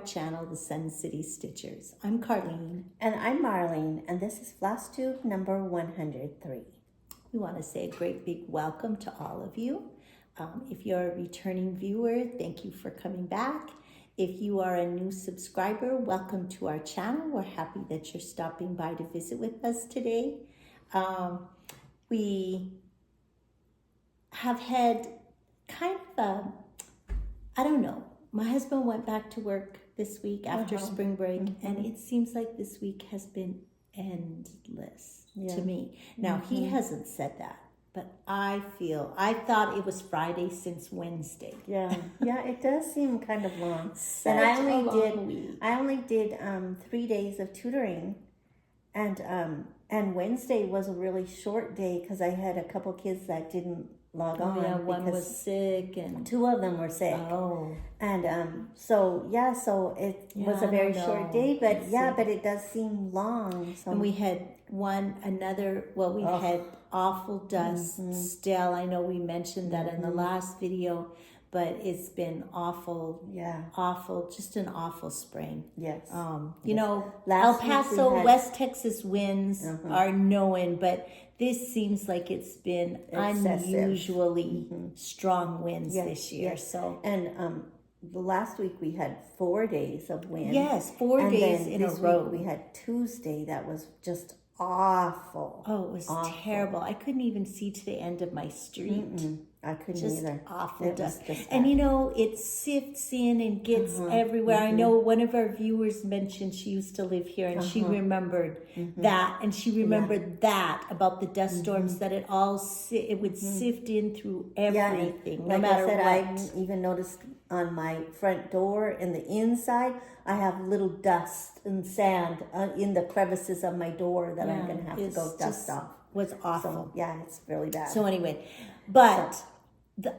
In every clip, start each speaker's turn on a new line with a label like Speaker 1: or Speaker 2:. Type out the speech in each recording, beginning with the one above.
Speaker 1: channel, the Sun City Stitchers. I'm Carlene.
Speaker 2: And I'm Marlene, and this is Floss Tube number 103.
Speaker 1: We want to say a great big welcome to all of you. If you're a returning viewer, thank you for coming back. If you are a new subscriber, welcome to our channel. We're happy that you're stopping by to visit with us today. We have had kind of a, I don't know, my husband went back to work this week after spring break, and it seems like this week has been endless to me. Now, he hasn't said that, but I thought it was Friday since Wednesday.
Speaker 2: Yeah, it does seem kind of long.
Speaker 1: Such
Speaker 2: and
Speaker 1: I
Speaker 2: only did 3 days of tutoring, and Wednesday was a really short day because I had a couple kids that didn't log on.
Speaker 1: Yeah, one was sick and
Speaker 2: 2 of them were sick.
Speaker 1: Oh.
Speaker 2: And so it was a very short day, but but it does seem long. So.
Speaker 1: And we had we had awful dust still. I know we mentioned that in the last video, but it's been awful. Yeah. Awful, just an awful spring.
Speaker 2: Yes.
Speaker 1: You know, El Paso, West Texas winds are known, but this seems like it's been unusually strong winds this year.
Speaker 2: Yes.
Speaker 1: So
Speaker 2: the last week we had 4 days of wind.
Speaker 1: Yes, 4 days in a row.
Speaker 2: We had Tuesday that was just awful.
Speaker 1: Oh, it was terrible. I couldn't even see to the end of my street.
Speaker 2: I couldn't
Speaker 1: just
Speaker 2: either.
Speaker 1: Awful dust. And you know, it sifts in and gets everywhere. I know one of our viewers mentioned she used to live here, and she remembered that, and she remembered that about the dust storms, that it would sift in through everything, no matter what.
Speaker 2: I even noticed on my front door in the inside, I have little dust and sand in the crevices of my door that I'm going to have to go dust off.
Speaker 1: Was awful.
Speaker 2: So, yeah, it's really bad.
Speaker 1: So anyway, but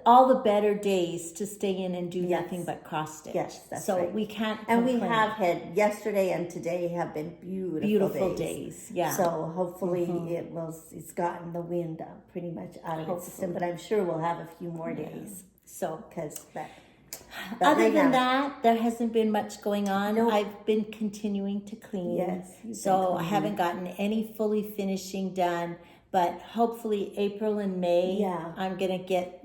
Speaker 1: all the better days to stay in and do nothing but cross stitch.
Speaker 2: Yes, that's
Speaker 1: so
Speaker 2: right.
Speaker 1: we can't
Speaker 2: And
Speaker 1: complain.
Speaker 2: we have had yesterday and today have been beautiful days.
Speaker 1: Yeah.
Speaker 2: So hopefully it's gotten the wind pretty much out of its system, but I'm sure we'll have a few more days.
Speaker 1: So
Speaker 2: because
Speaker 1: other than that, there hasn't been much going on.
Speaker 2: Nope.
Speaker 1: I've been continuing to clean.
Speaker 2: Yes.
Speaker 1: So I haven't gotten any fully finishing done, but hopefully April and May, I'm gonna get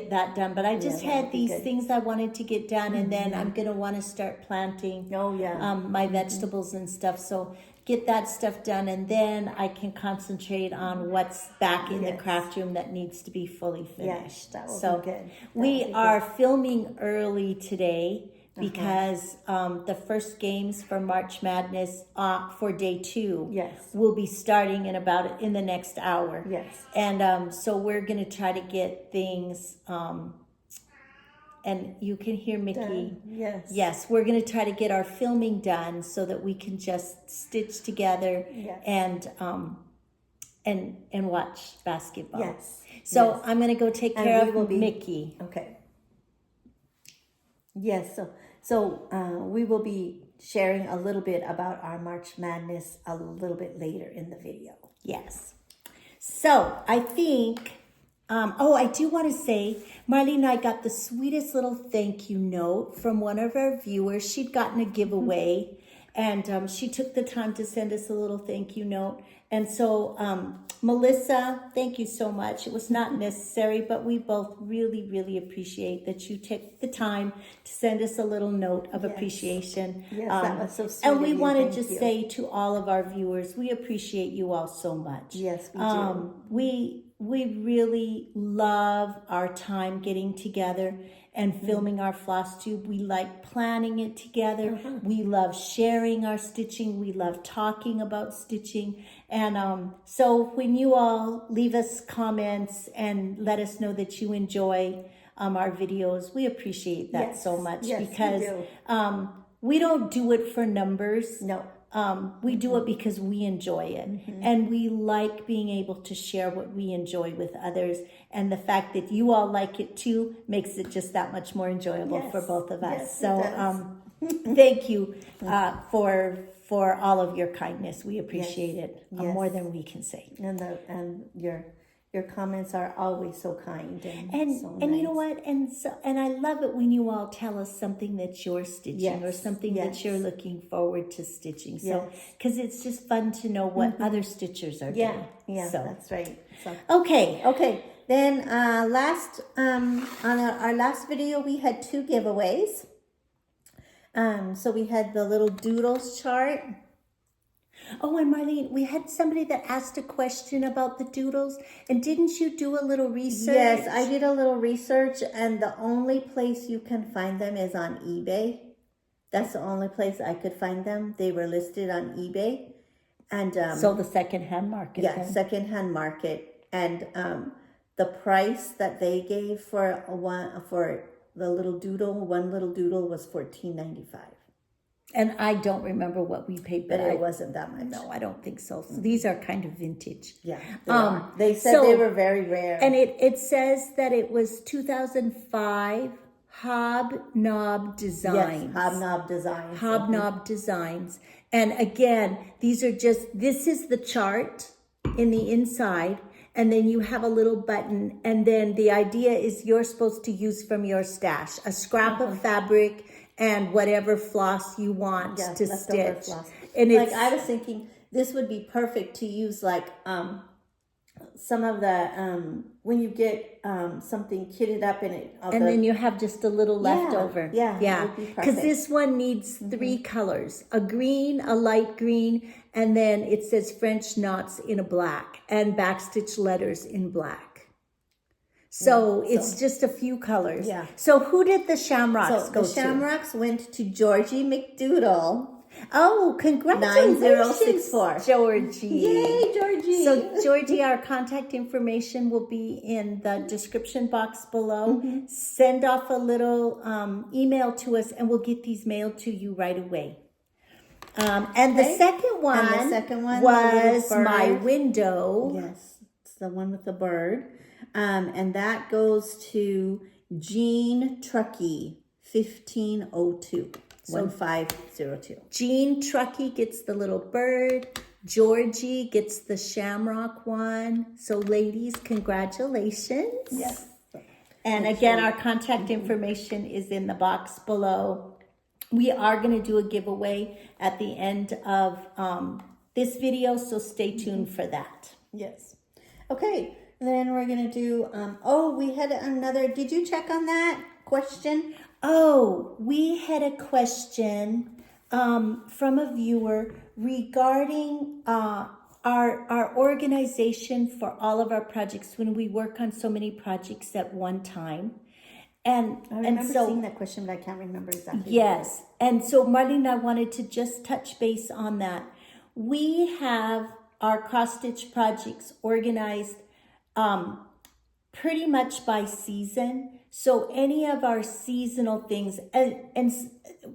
Speaker 1: that done. But I just had these things I wanted to get done, and then I'm gonna want to start planting. My vegetables and stuff. So get that stuff done, and then I can concentrate on what's back in the craft room that needs to be fully finished.
Speaker 2: Yes, that will be good.
Speaker 1: We are filming early today because the first games for March Madness for day 2 will be starting in the next hour.
Speaker 2: Yes.
Speaker 1: And so we're going to try to get things and you can hear Mickey.
Speaker 2: Done. Yes.
Speaker 1: Yes, we're going to try to get our filming done so that we can just stitch together and watch basketball.
Speaker 2: Yes.
Speaker 1: So I'm going to go take care of Mickey.
Speaker 2: Okay. Yes. So we will be sharing a little bit about our March Madness a little bit later in the video.
Speaker 1: Yes. So I think. I do want to say, Marlene and I got the sweetest little thank you note from one of our viewers. She'd gotten a giveaway, and she took the time to send us a little thank you note. And so, Melissa, thank you so much. It was not necessary, but we both really, really appreciate that you took the time to send us a little note of appreciation.
Speaker 2: Yes, that was so sweet.
Speaker 1: And we want to just say to all of our viewers, we appreciate you all so much.
Speaker 2: Yes, we do.
Speaker 1: We really love our time getting together and filming our floss tube. We like planning it together. We love sharing our stitching. We love talking about stitching. And so when you all leave us comments and let us know that you enjoy our videos, we appreciate that so much because we don't do it for numbers.
Speaker 2: No.
Speaker 1: We do it because we enjoy it, and we like being able to share what we enjoy with others, and the fact that you all like it too makes it just that much more enjoyable for both of us. So thank you for all of your kindness. We appreciate it more than we can say.
Speaker 2: And Your comments are always so kind
Speaker 1: And
Speaker 2: so
Speaker 1: and you know
Speaker 2: nice.
Speaker 1: what? And I love it when you all tell us something that you're stitching or
Speaker 2: Yes,
Speaker 1: something that you're looking forward to stitching. So
Speaker 2: Yes.
Speaker 1: because it's just fun to know what other stitchers are doing.
Speaker 2: Yeah,
Speaker 1: So
Speaker 2: that's right. So
Speaker 1: okay.
Speaker 2: okay, then last on our last video we had 2 giveaways. So we had the little doodles chart.
Speaker 1: Oh, and Marlene, we had somebody that asked a question about the doodles, and didn't you do a little research?
Speaker 2: Yes, I did a little research, and the only place you can find them is on eBay. That's the only place I could find them. They were listed on eBay, and
Speaker 1: So the secondhand market.
Speaker 2: yeah,
Speaker 1: then.
Speaker 2: secondhand market, and the price that they gave for the little doodle, one little doodle was $14.95.
Speaker 1: And I don't remember what we paid,
Speaker 2: But
Speaker 1: but
Speaker 2: it wasn't that much.
Speaker 1: No, I don't think so. So these are kind of vintage.
Speaker 2: Yeah, they are. They said they were very rare.
Speaker 1: And it says that it was 2005 Hobnob Designs.
Speaker 2: Yes, Hobnob Designs.
Speaker 1: Hobnob Designs. And again, this is the chart in the inside. And then you have a little button. And then the idea is you're supposed to use from your stash a scrap of fabric and whatever floss you want to stitch.
Speaker 2: Floss.
Speaker 1: And
Speaker 2: like I was thinking, this would be perfect to use like some of the when you get something kitted up in it,
Speaker 1: and then you have just a little leftover.
Speaker 2: Yeah.
Speaker 1: Because this one needs 3 colors: a green, a light green, and then it says French knots in a black and backstitch letters in black. So it's just a few colors.
Speaker 2: Yeah.
Speaker 1: So who did the shamrocks go to?
Speaker 2: The shamrocks went to Georgie McDoodle.
Speaker 1: Oh, congratulations,
Speaker 2: 9064.
Speaker 1: Georgie.
Speaker 2: Yay, Georgie.
Speaker 1: So, Georgie, our contact information will be in the description box below. Send off a little email to us, and we'll get these mailed to you right away. And the second one was my window.
Speaker 2: Yes, it's the one with the bird. And that goes to Jean Truckee, 1502. 1502.
Speaker 1: Jean Truckee gets the little bird. Georgie gets the shamrock one. So, ladies, congratulations.
Speaker 2: Yes.
Speaker 1: And again, our contact information is in the box below. We are going to do a giveaway at the end of this video, so stay tuned for that.
Speaker 2: Yes. Okay, then we're going to do, we had another, did you check on that question?
Speaker 1: Oh, we had a question from a viewer regarding our organization for all of our projects when we work on so many projects at one time. And
Speaker 2: I remember seeing that question, but I can't remember exactly.
Speaker 1: Yes. And so Marlene and I wanted to just touch base on that. We have our cross-stitch projects organized pretty much by season. So any of our seasonal things, and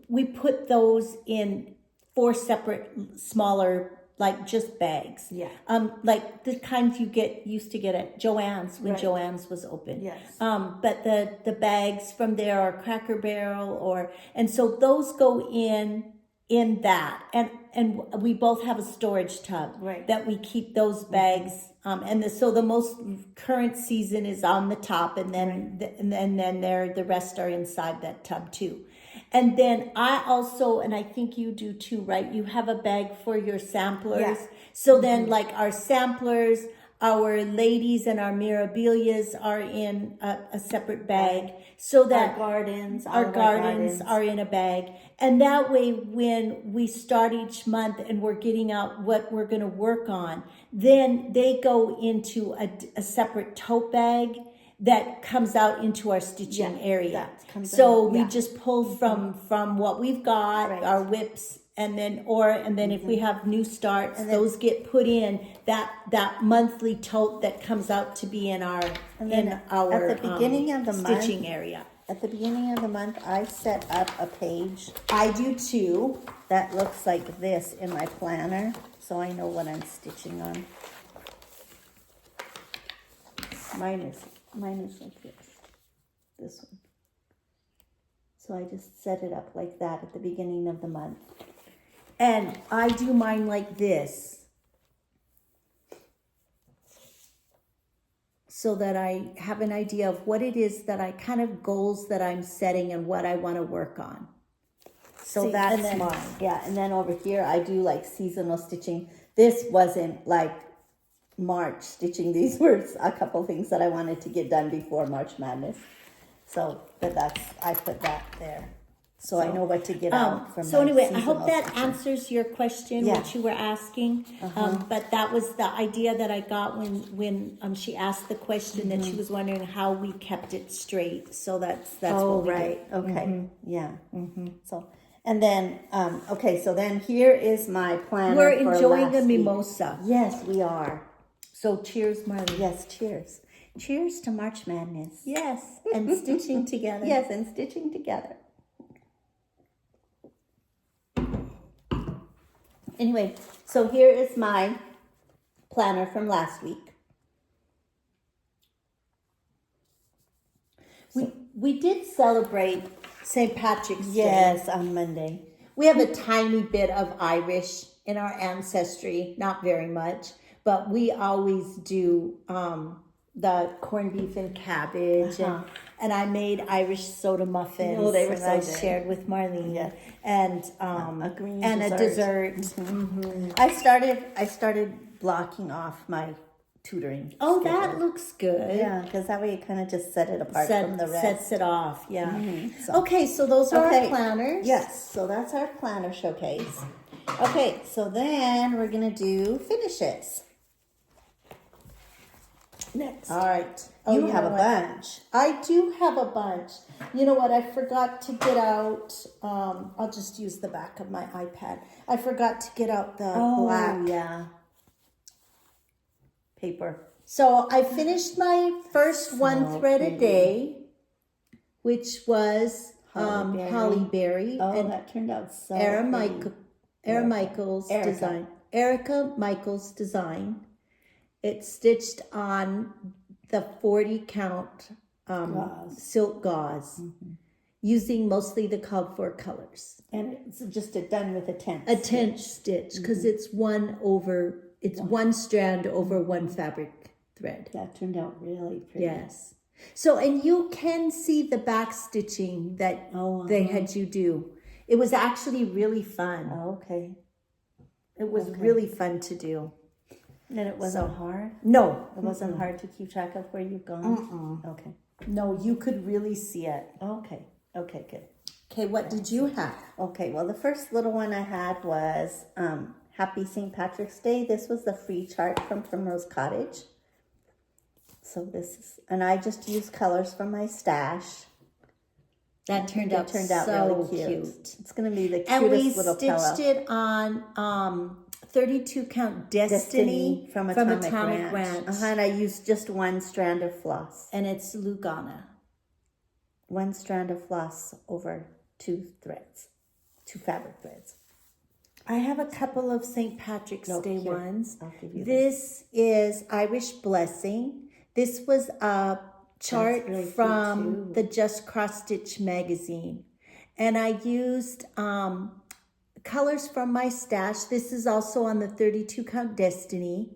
Speaker 1: we put those in 4 separate smaller, like just bags.
Speaker 2: Yeah.
Speaker 1: Like the kinds you used to get at Joann's when Joann's was open.
Speaker 2: Yes.
Speaker 1: But the bags from there are Cracker Barrel and so those go in that. And we both have a storage tub that we keep those bags. So the most current season is on the top, and then the rest are inside that tub too. And then I also, and I think you do too, right? You have a bag for your samplers.
Speaker 2: Yeah.
Speaker 1: So then like our samplers, our ladies and our mirabilias are in a separate bag, so that
Speaker 2: our gardens
Speaker 1: are in a bag. And that way, when we start each month and we're getting out what we're going to work on, then they go into a separate tote bag that comes out into our stitching area. So we just pull from what we've got, our whips, and then if we have new starts, those get put in that monthly tote that comes out to be in our
Speaker 2: at the beginning of the
Speaker 1: stitching
Speaker 2: month,
Speaker 1: area.
Speaker 2: At the beginning of the month, I set up a page.
Speaker 1: I do too.
Speaker 2: That looks like this in my planner, so I know what I'm stitching on. Mine is like this one. So I just set it up like that at the beginning of the month.
Speaker 1: And I do mine like this. so that I have an idea of what it is that I kind of goals that I'm setting and what I want to work on. So
Speaker 2: See,
Speaker 1: that's
Speaker 2: and then,
Speaker 1: mine.
Speaker 2: Yeah, and then over here I do like seasonal stitching. This wasn't like March stitching. These were a couple things that I wanted to get done before March Madness. So, but I put that there. So I know what to get out from
Speaker 1: So
Speaker 2: my
Speaker 1: anyway, I
Speaker 2: seasonal
Speaker 1: hope that
Speaker 2: stitching.
Speaker 1: answers your question,
Speaker 2: Yeah.
Speaker 1: what you were asking. But that was the idea that I got when she asked the question that she was wondering how we kept it straight. So that's
Speaker 2: Oh,
Speaker 1: what we
Speaker 2: right.
Speaker 1: did.
Speaker 2: Okay. Yeah. So, and then, okay, so then here is my planner
Speaker 1: We're
Speaker 2: for
Speaker 1: enjoying a
Speaker 2: last week.
Speaker 1: mimosa.
Speaker 2: Yes, we are.
Speaker 1: So cheers, Marley.
Speaker 2: Yes, cheers. Cheers to March Madness.
Speaker 1: Yes, and stitching together.
Speaker 2: Yes, and stitching together. Anyway, so here is my planner from last week.
Speaker 1: We did celebrate St. Patrick's Day.
Speaker 2: Yes, on Monday.
Speaker 1: We have a tiny bit of Irish in our ancestry, not very much, but we always do the corned beef and cabbage, and I made Irish soda muffins.
Speaker 2: Oh, they were
Speaker 1: and
Speaker 2: so
Speaker 1: I
Speaker 2: good.
Speaker 1: shared with Marlene,
Speaker 2: Yeah.
Speaker 1: and
Speaker 2: A green
Speaker 1: and
Speaker 2: dessert.
Speaker 1: a dessert.
Speaker 2: I started blocking off my tutoring.
Speaker 1: Oh,
Speaker 2: schedule.
Speaker 1: that looks good.
Speaker 2: Yeah, because that way you kind of just set it apart from the rest.
Speaker 1: Sets it off. Yeah.
Speaker 2: So-
Speaker 1: Okay, so those are
Speaker 2: Okay.
Speaker 1: our planners.
Speaker 2: Yes, so that's our planner showcase. Okay, so then we're gonna do finishes.
Speaker 1: Next.
Speaker 2: All right,
Speaker 1: Oh,
Speaker 2: you
Speaker 1: you
Speaker 2: have
Speaker 1: know
Speaker 2: a
Speaker 1: what?
Speaker 2: bunch.
Speaker 1: I do have a bunch. You know what? I forgot to get out. I'll just use the back of my iPad. I forgot to get out the black.
Speaker 2: yeah. Paper.
Speaker 1: So I finished my first one thread a day, which was
Speaker 2: Holly
Speaker 1: Holly Berry
Speaker 2: Oh,
Speaker 1: and
Speaker 2: that turned out so
Speaker 1: Erica Michaels
Speaker 2: Erica.
Speaker 1: design. Erica Michaels design. It's stitched on the 40 count
Speaker 2: Gauze.
Speaker 1: silk gauze, using mostly the called for colors.
Speaker 2: And it's just done with a tent.
Speaker 1: A tent stitch, because it's one strand over one fabric thread.
Speaker 2: That turned out really pretty.
Speaker 1: Yes. So, and you can see the back stitching that they had you do. It was actually really fun.
Speaker 2: Oh, okay.
Speaker 1: It was really fun to do.
Speaker 2: And it wasn't hard?
Speaker 1: No,
Speaker 2: It wasn't hard to keep track of where you've gone? Okay.
Speaker 1: no, you could really see it.
Speaker 2: Okay. Okay, good.
Speaker 1: Okay, what did you have?
Speaker 2: Okay, well, the first little one I had was Happy St. Patrick's Day. This was the free chart from Primrose Cottage. So this is, and I just used colors from my stash.
Speaker 1: That turned out so
Speaker 2: really cute. It's going to be the cutest
Speaker 1: And we
Speaker 2: little
Speaker 1: stitched
Speaker 2: pillow.
Speaker 1: it on 32 count Destiny
Speaker 2: from
Speaker 1: Atomic
Speaker 2: Atomic
Speaker 1: Ranch.
Speaker 2: And I used just one strand of floss.
Speaker 1: And it's Lugana.
Speaker 2: One strand of floss over two fabric threads.
Speaker 1: I have a couple of St. Patrick's Day
Speaker 2: here.
Speaker 1: ones.
Speaker 2: I'll give you
Speaker 1: This is Irish Blessing. This was a chart
Speaker 2: really cute,
Speaker 1: from
Speaker 2: too.
Speaker 1: the Just Cross Stitch magazine. And I used colors from my stash. This is also on the 32 count Destiny.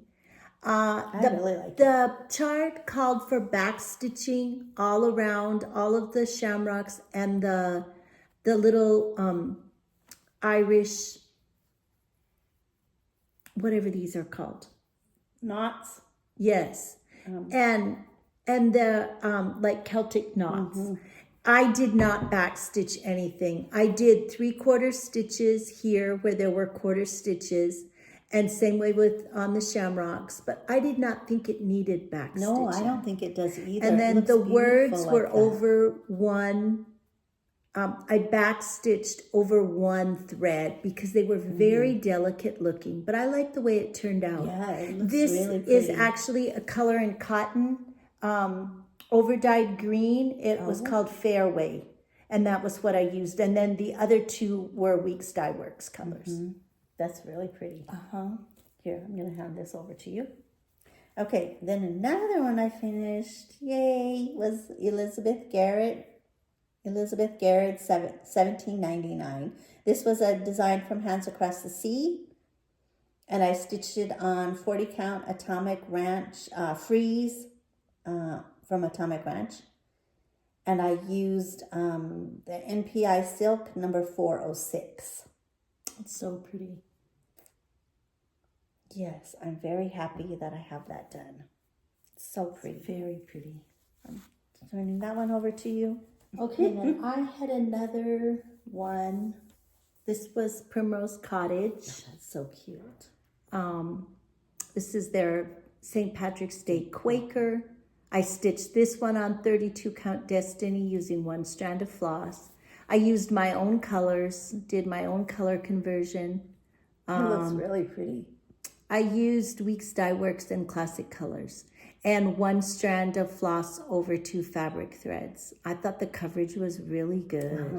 Speaker 2: I really like it.
Speaker 1: The chart called for back stitching all around all of the shamrocks and the little Irish, whatever these are called.
Speaker 2: Knots.
Speaker 1: Yes. And the like Celtic knots. I did not back stitch anything. I did 3/4 stitches here where there were quarter stitches, and same way with on the shamrocks, but I did not think it needed back
Speaker 2: No,
Speaker 1: stitching.
Speaker 2: I don't think it does either.
Speaker 1: And
Speaker 2: It
Speaker 1: then
Speaker 2: looks
Speaker 1: the
Speaker 2: beautiful
Speaker 1: words
Speaker 2: like
Speaker 1: were
Speaker 2: that.
Speaker 1: over one. I back stitched over one thread because they were very delicate looking, but I like the way it turned out.
Speaker 2: Yeah, it looks
Speaker 1: This
Speaker 2: really
Speaker 1: is
Speaker 2: pretty.
Speaker 1: actually a color in cotton, over-dyed green. It was called Fairway, and that was what I used. And then the other two were Weeks Dye Works colors.
Speaker 2: That's really pretty. Here, I'm going to hand this over to you. Okay, then another one I finished, yay, was Elizabeth Garrett, 1799. This was a design from Hands Across the Sea, and I stitched it on 40 count Atomic Ranch Freeze from Atomic Ranch. And I used the NPI Silk number 406.
Speaker 1: It's so pretty.
Speaker 2: Yes, I'm very happy that I have that done. It's so pretty.
Speaker 1: It's very pretty.
Speaker 2: I'm turning that one over to you.
Speaker 1: Okay, then I had another one. This was Primrose Cottage.
Speaker 2: That's so cute.
Speaker 1: This is their St. Patrick's Day Quaker. I stitched this one on 32 count Destiny using 1 strand of floss. I used my own colors, did my own color conversion.
Speaker 2: It looks really pretty.
Speaker 1: I used Weeks Dye Works and Classic Colors and 1 strand of floss over 2 fabric threads. I thought the coverage was really good.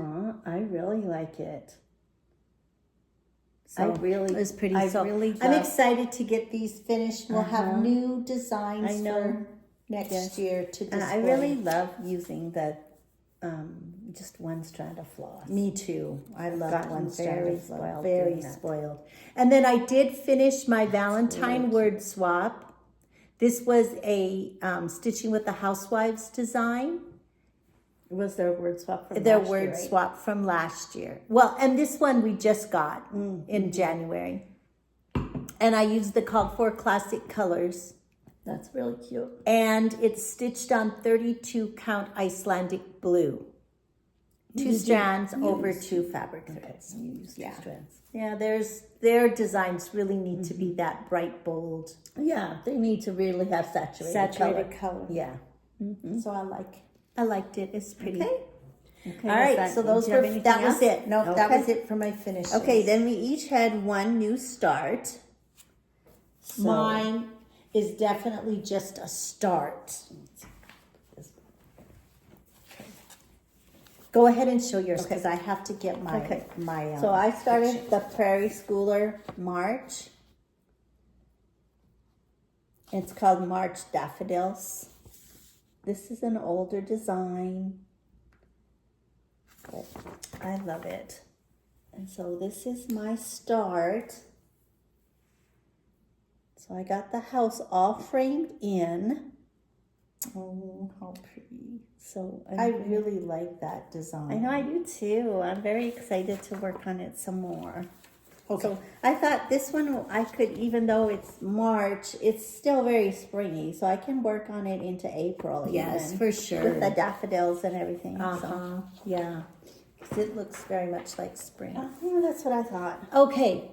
Speaker 2: I really like it.
Speaker 1: So it was pretty. I'm excited to get these finished. We'll have new designs for next year to display.
Speaker 2: And I really love using the just 1 strand of floss.
Speaker 1: Me too. I love 1 strand of floss.
Speaker 2: Spoiled
Speaker 1: Very spoiled. And then I did finish my Valentine word swap. This was a Stitching with the Housewives design.
Speaker 2: Was their word swap from
Speaker 1: Their
Speaker 2: last year,
Speaker 1: word
Speaker 2: right?
Speaker 1: swap from last year. Well, and this one we just got in January. And I used the called for classic colors.
Speaker 2: That's really cute.
Speaker 1: And it's stitched on 32 count Icelandic blue. 2 strands over 2 fabric threads.
Speaker 2: You use 2 strands.
Speaker 1: Yeah, their designs really need to be that bright, bold.
Speaker 2: Yeah, they need to really have saturated
Speaker 1: color.
Speaker 2: Yeah.
Speaker 1: So I liked it. It's pretty.
Speaker 2: Okay.
Speaker 1: All right, so those were, that was it. No, that was it for my finishes.
Speaker 2: Okay, then we each had 1 new start. So,
Speaker 1: mine is definitely just a start. Go ahead and show yours because I have to get my
Speaker 2: so I started the Prairie Schooler March. It's called March Daffodils. This is an older design, but I love it. And so this is my start. So I got the house all framed in.
Speaker 1: Oh, how pretty.
Speaker 2: So
Speaker 1: I really like that design.
Speaker 2: I know I do too. I'm very excited to work on it some more.
Speaker 1: Okay.
Speaker 2: So I thought this one I could, even though it's March, it's still very springy. So I can work on it into April.
Speaker 1: Yes,
Speaker 2: even,
Speaker 1: for sure.
Speaker 2: With the daffodils and everything. So.
Speaker 1: Yeah. 'Cause it looks very much like spring.
Speaker 2: Yeah, that's what I thought.
Speaker 1: Okay.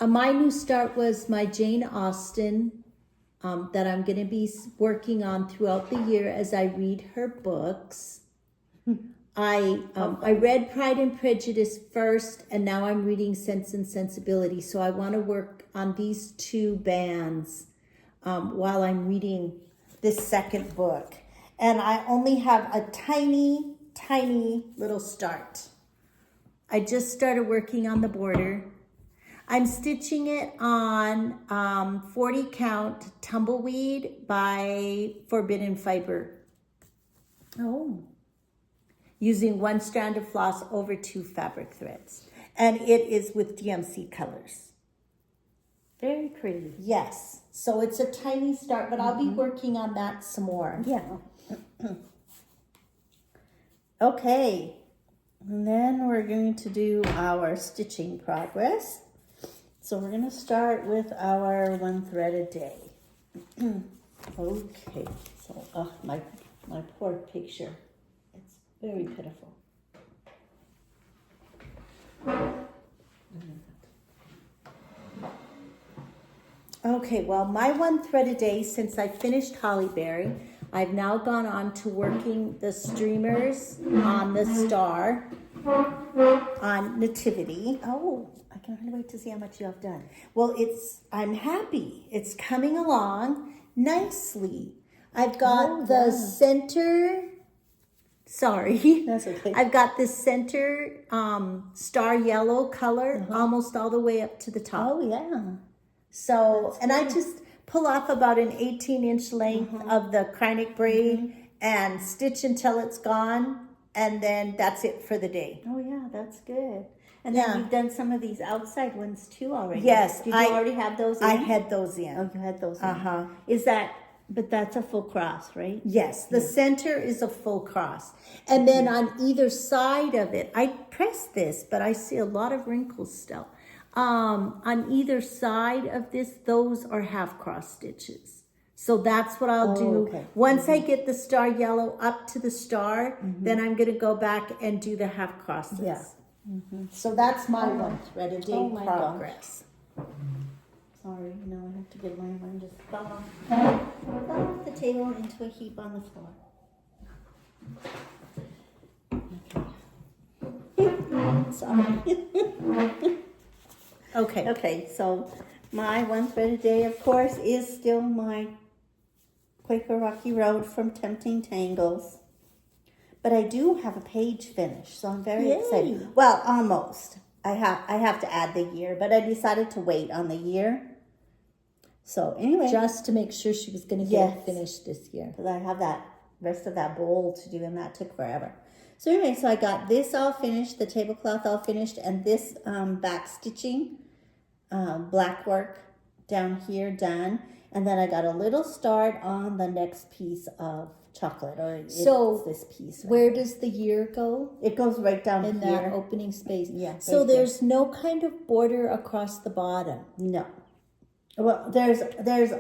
Speaker 1: My new start was my Jane Austen that I'm going to be working on throughout the year as I read her books. I read Pride and Prejudice first, and now I'm reading Sense and Sensibility. So I want to work on these 2 bands while I'm reading this second book. And I only have a tiny, tiny little start. I just started working on the border. I'm stitching it on 40 count Tumbleweed by Forbidden Fiber.
Speaker 2: Oh.
Speaker 1: Using 1 strand of floss over 2 fabric threads. And it is with DMC colors.
Speaker 2: Very pretty.
Speaker 1: Yes. So it's a tiny start, but I'll be working on that some more.
Speaker 2: Yeah. Okay. And then we're going to do our stitching progress. So we're going to start with our 1 thread a day. Okay. So, my poor picture. It's very pitiful.
Speaker 1: Okay, well, my 1 thread a day, since I finished Hollyberry, I've now gone on to working the streamers on the star on Nativity.
Speaker 2: Oh, I can't wait to see how much you have done.
Speaker 1: Well, I'm happy. It's coming along nicely. I've got the center, sorry.
Speaker 2: That's okay.
Speaker 1: I've got the center star yellow color almost all the way up to the top.
Speaker 2: Oh, yeah.
Speaker 1: So, and I just pull off about an 18-inch length of the Kreinik braid and stitch until it's gone. And then that's it for the day.
Speaker 2: Oh, yeah, that's good. And then you've done some of these outside ones too already.
Speaker 1: Yes.
Speaker 2: Did you already have those in?
Speaker 1: I had those in.
Speaker 2: Oh, you had those in.
Speaker 1: Uh-huh.
Speaker 2: Is that But that's a full cross, right?
Speaker 1: Yes, the center is a full cross. And then on either side of it, I pressed this, but I see a lot of wrinkles still. On either side of this, those are half cross stitches. So that's what I'll do.
Speaker 2: Okay.
Speaker 1: Once I get the star yellow up to the star, then I'm going to go back and do the half crosses.
Speaker 2: Yeah.
Speaker 1: So that's my one thread a day
Speaker 2: Oh my
Speaker 1: progress.
Speaker 2: Sorry, no, I have to get my one just fell off the table into a heap on the floor. Okay. Sorry.
Speaker 1: Okay.
Speaker 2: Okay, so my one thread a day, of course, is still my Quaker Rocky Road from Tempting Tangles. But I do have a page finished, so I'm very
Speaker 1: Yay.
Speaker 2: excited. Well, almost. I have to add the year, but I decided to wait on the year. So anyway,
Speaker 1: Just to make sure she was going to get it finished this year.
Speaker 2: because I have that rest of that bowl to do, and that took forever. So anyway, so I got this all finished, the tablecloth all finished, and this back stitching, black work down here done, and then I got a little start on the next piece of chocolate, or
Speaker 1: So,
Speaker 2: it's this piece. Right
Speaker 1: Where
Speaker 2: here.
Speaker 1: does the year go?
Speaker 2: It goes right down
Speaker 1: In
Speaker 2: here.
Speaker 1: that opening space.
Speaker 2: Yeah,
Speaker 1: So
Speaker 2: right there.
Speaker 1: there's no kind of border across the bottom.
Speaker 2: No. Well, there's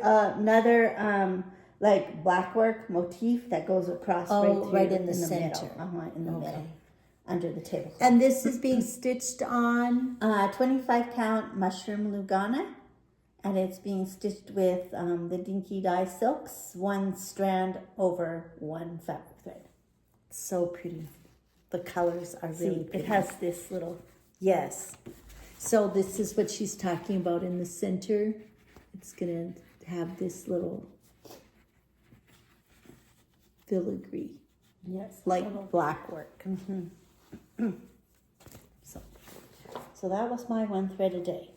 Speaker 2: another like black work motif that goes across
Speaker 1: right in the
Speaker 2: middle.
Speaker 1: center.
Speaker 2: In the middle, under the table.
Speaker 1: And this is being stitched on
Speaker 2: 25 count mushroom lugana, and it's being stitched with the dinky dye silks, one strand over one fabric thread.
Speaker 1: so pretty. The colors are really
Speaker 2: See,
Speaker 1: pretty.
Speaker 2: it has this little.
Speaker 1: Yes. So this is what she's talking about in the center. It's gonna have this little filigree,
Speaker 2: Yes.
Speaker 1: like black work.
Speaker 2: So that was my one thread a day.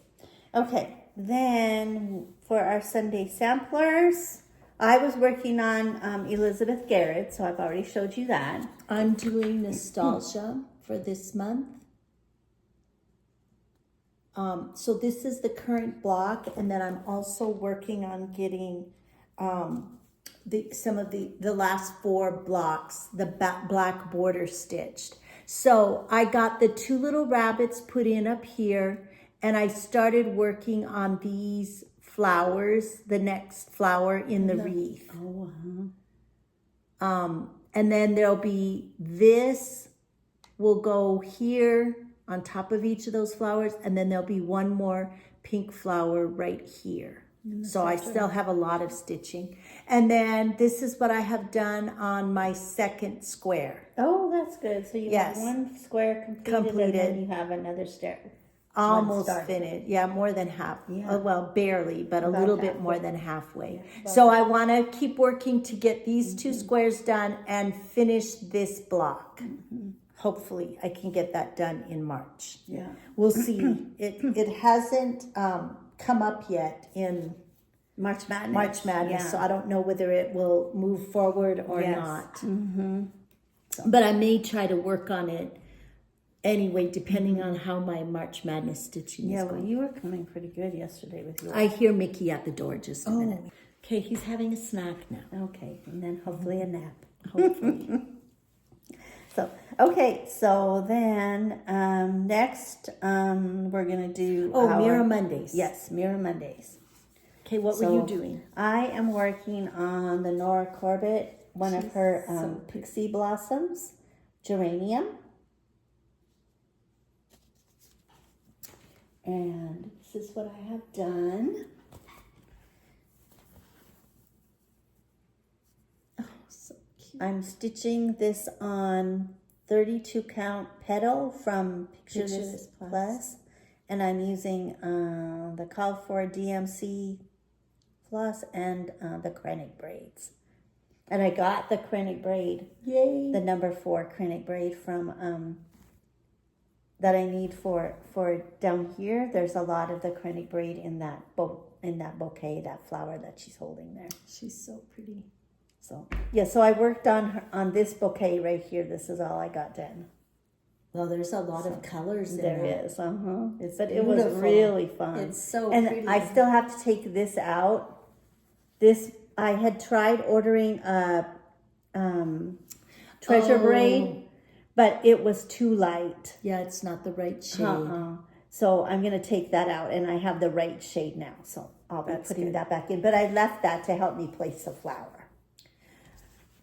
Speaker 2: Okay, then for our Sunday samplers, I was working on Elizabeth Garrett, so I've already showed you that.
Speaker 1: I'm doing nostalgia for this month. So this is the current block, and then I'm also working on getting some of the last 4 blocks, the black border stitched. So I got the 2 little rabbits put in up here, and I started working on these flowers, the next flower in the wreath.
Speaker 2: Oh, wow.
Speaker 1: And then there'll be this will go here on top of each of those flowers, and then there'll be one more pink flower right here. So I still have a lot of stitching. And then this is what I have done on my second square.
Speaker 2: Oh, that's good. So you
Speaker 1: Yes.
Speaker 2: have one square completed, and then you have another stair.
Speaker 1: Almost
Speaker 2: start.
Speaker 1: finished. Yeah, more than half.
Speaker 2: Yeah.
Speaker 1: Well, barely, but a
Speaker 2: About
Speaker 1: little bit
Speaker 2: halfway.
Speaker 1: more than halfway.
Speaker 2: about
Speaker 1: So I want to keep working to get these 2 squares done and finish this block. Hopefully I can get that done in March.
Speaker 2: Yeah.
Speaker 1: We'll see. It hasn't come up yet in
Speaker 2: March Madness.
Speaker 1: March Madness,
Speaker 2: Yeah.
Speaker 1: so I don't know whether it will move forward or
Speaker 2: Yes.
Speaker 1: not. But I may try to work on it anyway, depending on how my March Madness stitching
Speaker 2: Yeah,
Speaker 1: is
Speaker 2: well,
Speaker 1: going.
Speaker 2: you were coming pretty good yesterday with yours.
Speaker 1: I hear Mickey at the door just a minute. Okay, he's having a snack now.
Speaker 2: Okay, and then hopefully a nap.
Speaker 1: Hopefully.
Speaker 2: So then next we're gonna do
Speaker 1: Mirror Mondays.
Speaker 2: Yes, Mirror Mondays.
Speaker 1: Okay, what were you doing?
Speaker 2: I am working on the Nora Corbett, one of her pixie blossoms, geranium. And this is what I have done.
Speaker 1: Oh, so cute.
Speaker 2: I'm stitching this on 32 count petal from Picture This Plus, and I'm using the Call for DMC floss and the Krennic braids. And I got the Krennic braid,
Speaker 1: Yay.
Speaker 2: the number 4 Krennic braid from that I need for down here. There's a lot of the Krennic braid in that bouquet, that flower that she's holding there.
Speaker 1: She's so pretty.
Speaker 2: So yeah, so I worked on this bouquet right here. This is all I got done.
Speaker 1: Well, there's a lot of colors in
Speaker 2: There
Speaker 1: that.
Speaker 2: is,
Speaker 1: It's
Speaker 2: but it was
Speaker 1: beautiful.
Speaker 2: really fun.
Speaker 1: It's so
Speaker 2: and
Speaker 1: pretty.
Speaker 2: I still have to take this out. This I had tried ordering a treasure braid, but it was too light.
Speaker 1: Yeah, it's not the right shade.
Speaker 2: So I'm going to take that out, and I have the right shade now. So I'll be putting that back in. But I left that to help me place the flower.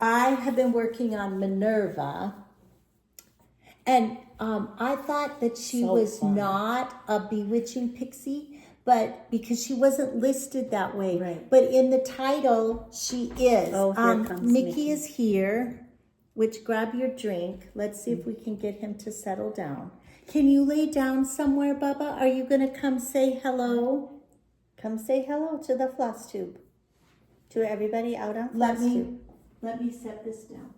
Speaker 1: I have been working on Minerva, and I thought that she was not a bewitching pixie, but because she wasn't listed that way.
Speaker 2: Right.
Speaker 1: But in the title, she is.
Speaker 2: Oh, here comes
Speaker 1: Mickey is here, which grab your drink. Let's see if we can get him to settle down. Can you lay down somewhere, Bubba? Are you going to come say hello?
Speaker 2: Come say hello to the floss tube. To everybody out on floss tube.
Speaker 1: Let me set this down.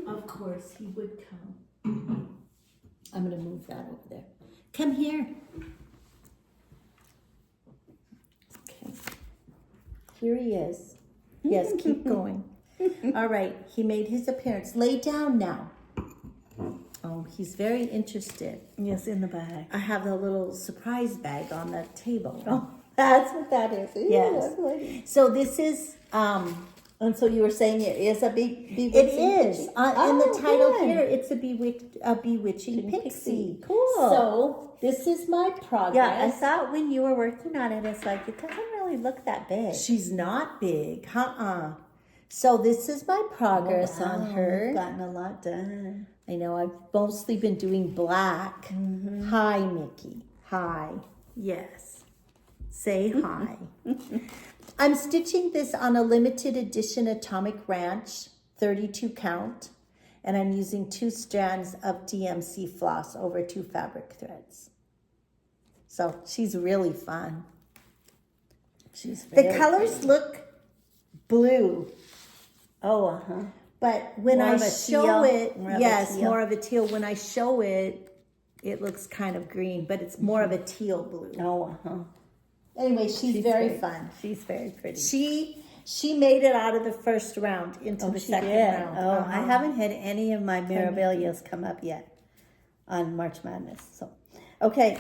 Speaker 1: Of course, he would come. I'm going to move that over there. Come here. Okay. Here he is. Yes, keep going. All right, he made his appearance. Lay down now. Oh, he's very interested.
Speaker 2: Yes, in the bag.
Speaker 1: I have a little surprise bag on the table.
Speaker 2: Oh, that's what that is. Ooh,
Speaker 1: yes. So this is...
Speaker 2: and so you were saying it is a bewitching
Speaker 1: It is.
Speaker 2: pixie?
Speaker 1: In the title
Speaker 2: good.
Speaker 1: here, it's a bewitching pixie.
Speaker 2: Cool.
Speaker 1: So this is my progress.
Speaker 2: Yeah, I thought when you were working on it, it's like, it doesn't really look that big.
Speaker 1: She's not big. So this is my progress on her.
Speaker 2: You've gotten a lot done.
Speaker 1: I know I've mostly been doing black.
Speaker 2: Mm-hmm.
Speaker 1: Hi, Mickey. Hi. Yes. Say hi. I'm stitching this on a limited edition Atomic Ranch 32 count, and I'm using 2 strands of DMC floss over 2 fabric threads. So she's really fun. The colors look blue.
Speaker 2: Oh,
Speaker 1: But when
Speaker 2: More
Speaker 1: I
Speaker 2: of a
Speaker 1: show
Speaker 2: teal?
Speaker 1: it,
Speaker 2: More of a
Speaker 1: yes,
Speaker 2: teal?
Speaker 1: more of a teal. When I show it, it looks kind of green, but it's more of a teal blue.
Speaker 2: Oh,
Speaker 1: Anyway, she's very fun.
Speaker 2: She's very pretty.
Speaker 1: She made it out of the first round into the second round.
Speaker 2: Oh, I haven't had any of my Mirabilias come up yet on March Madness. So, okay.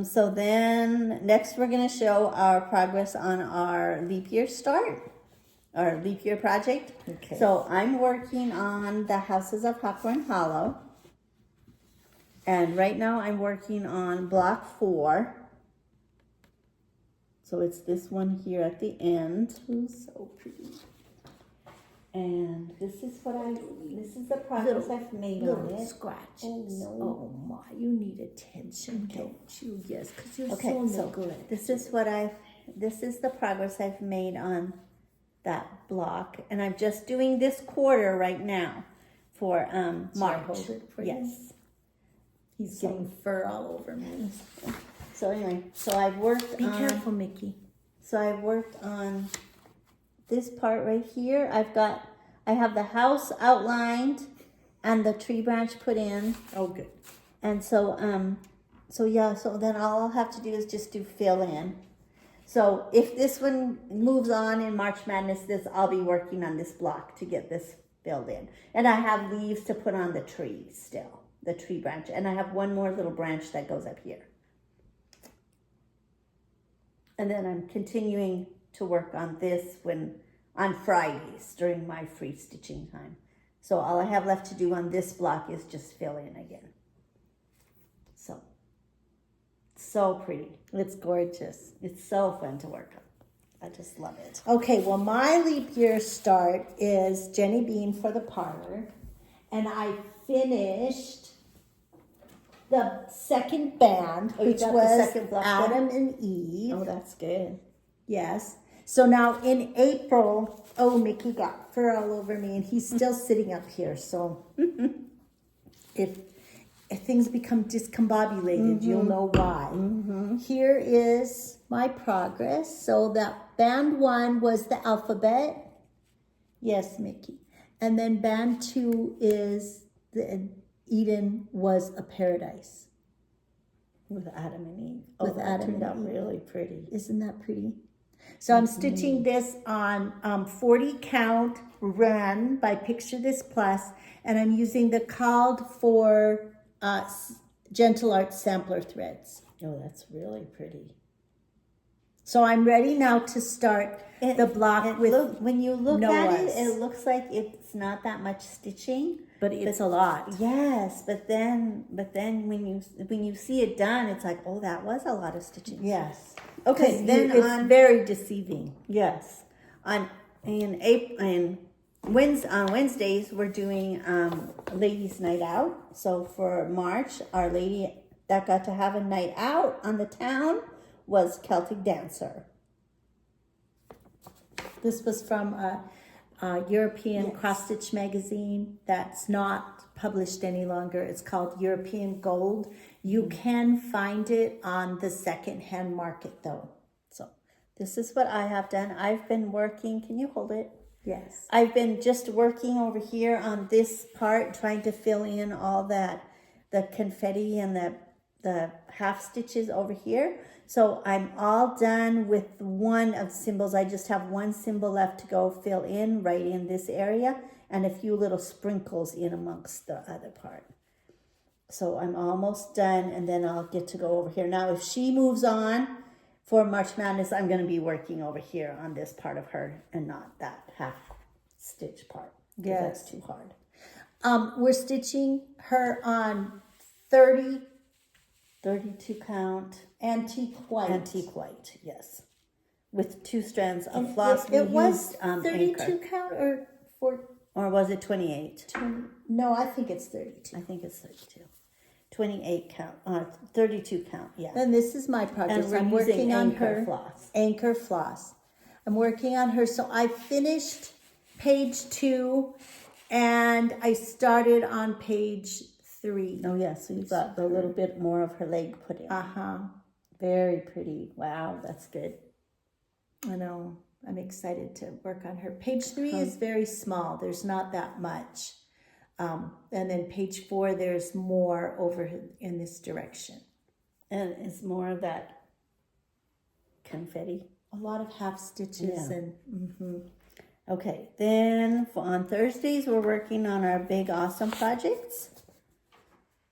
Speaker 2: So then next we're going to show our progress on our leap year start, our leap year project.
Speaker 1: Okay.
Speaker 2: So I'm working on the Houses of Hawthorne Hollow. And right now I'm working on block 4. So it's this one here at the end.
Speaker 1: Who's so pretty.
Speaker 2: And this is the progress I've made on
Speaker 1: Little
Speaker 2: it.
Speaker 1: scratches.
Speaker 2: Oh, no.
Speaker 1: Oh my, you need attention, don't you? Yes, because you're
Speaker 2: Okay,
Speaker 1: so good.
Speaker 2: this is the progress I've made on that block, and I'm just doing this quarter right now for March.
Speaker 1: Hold it for you?
Speaker 2: Yes.
Speaker 1: He's getting fur all over me.
Speaker 2: So anyway, so I've worked
Speaker 1: Be
Speaker 2: on.
Speaker 1: careful, Mickey.
Speaker 2: So I've worked on this part right here. I have the house outlined and the tree branch put in.
Speaker 1: Oh, good.
Speaker 2: And so then all I'll have to do is just do fill in. So if this one moves on in March Madness, I'll be working on this block to get this filled in. And I have leaves to put on the tree still, the tree branch. And I have one more little branch that goes up here. And then I'm continuing to work on this on Fridays during my free stitching time. So all I have left to do on this block is just fill in again. So pretty.
Speaker 1: It's gorgeous.
Speaker 2: It's so fun to work on. I just love it.
Speaker 1: Okay, well, my leap year start is Jenny Bean for the parlor. And I finished the second band, which was Adam and Eve.
Speaker 2: Oh, that's good.
Speaker 1: Yes. So now in April, Mickey got fur all over me, and he's still sitting up here. So if things become discombobulated, you'll know why. Here is my progress. So that band 1 was the alphabet. Yes, Mickey. And then band 2 is Eden was a paradise.
Speaker 2: With Adam and Eve.
Speaker 1: With
Speaker 2: that
Speaker 1: Adam
Speaker 2: turned
Speaker 1: and
Speaker 2: out
Speaker 1: Eve.
Speaker 2: really pretty.
Speaker 1: Isn't that pretty? So I'm stitching this on 40 count run by Picture This Plus, and I'm using the called for Gentle Art sampler threads.
Speaker 2: Oh, that's really pretty.
Speaker 1: So I'm ready now to start the block with
Speaker 2: when you look at it,
Speaker 1: Noah's.
Speaker 2: it looks like it's not that much stitching.
Speaker 1: But it's a lot.
Speaker 2: Yes, but then when you see it done, it's like, oh, that was a lot of stitching.
Speaker 1: Yes.
Speaker 2: Okay, then
Speaker 1: it's very deceiving.
Speaker 2: yes, on Wednesdays we're doing ladies' night out. So for March, our lady that got to have a night out on the town was Celtic Dancer.
Speaker 1: This was from a European cross-stitch magazine that's not published any longer. It's called European Gold. You can find it on the secondhand market though.
Speaker 2: So this is what I have done. I've been working. Can you hold it?
Speaker 1: Yes.
Speaker 2: I've been just working over here on this part, trying to fill in all that, the confetti and the half stitches over here. So I'm all done with one of symbols. I just have one symbol left to go fill in right in this area and a few little sprinkles in amongst the other part. So I'm almost done, and then I'll get to go over here. Now, if she moves on for March Madness, I'm going to be working over here on this part of her and not that half stitch part.
Speaker 1: Yes.
Speaker 2: That's too hard.
Speaker 1: We're stitching her on
Speaker 2: 32 count.
Speaker 1: antique white.
Speaker 2: Antique white, yes. With 2 strands of
Speaker 1: And
Speaker 2: floss.
Speaker 1: It was
Speaker 2: used,
Speaker 1: 32
Speaker 2: anchor.
Speaker 1: count or 4?
Speaker 2: Or was it 28?
Speaker 1: No, I think it's 32.
Speaker 2: I think it's 32. 28 count, 32 count, yeah.
Speaker 1: And this is my project.
Speaker 2: And we're
Speaker 1: I'm
Speaker 2: using
Speaker 1: working on
Speaker 2: anchor
Speaker 1: her
Speaker 2: floss.
Speaker 1: anchor floss. I'm working on her. So I finished page 2 and I started on page 3.
Speaker 2: Oh, yeah, so you got a little bit more of her leg put in.
Speaker 1: Uh-huh.
Speaker 2: Very pretty. Wow, that's good.
Speaker 1: I know. I'm excited to work on her. Page 3 is very small. There's not that much. And then page 4, there's more over in this direction.
Speaker 2: And it's more of that confetti.
Speaker 1: A lot of half stitches
Speaker 2: Yeah.
Speaker 1: and
Speaker 2: Okay, then on Thursdays, we're working on our big, awesome projects.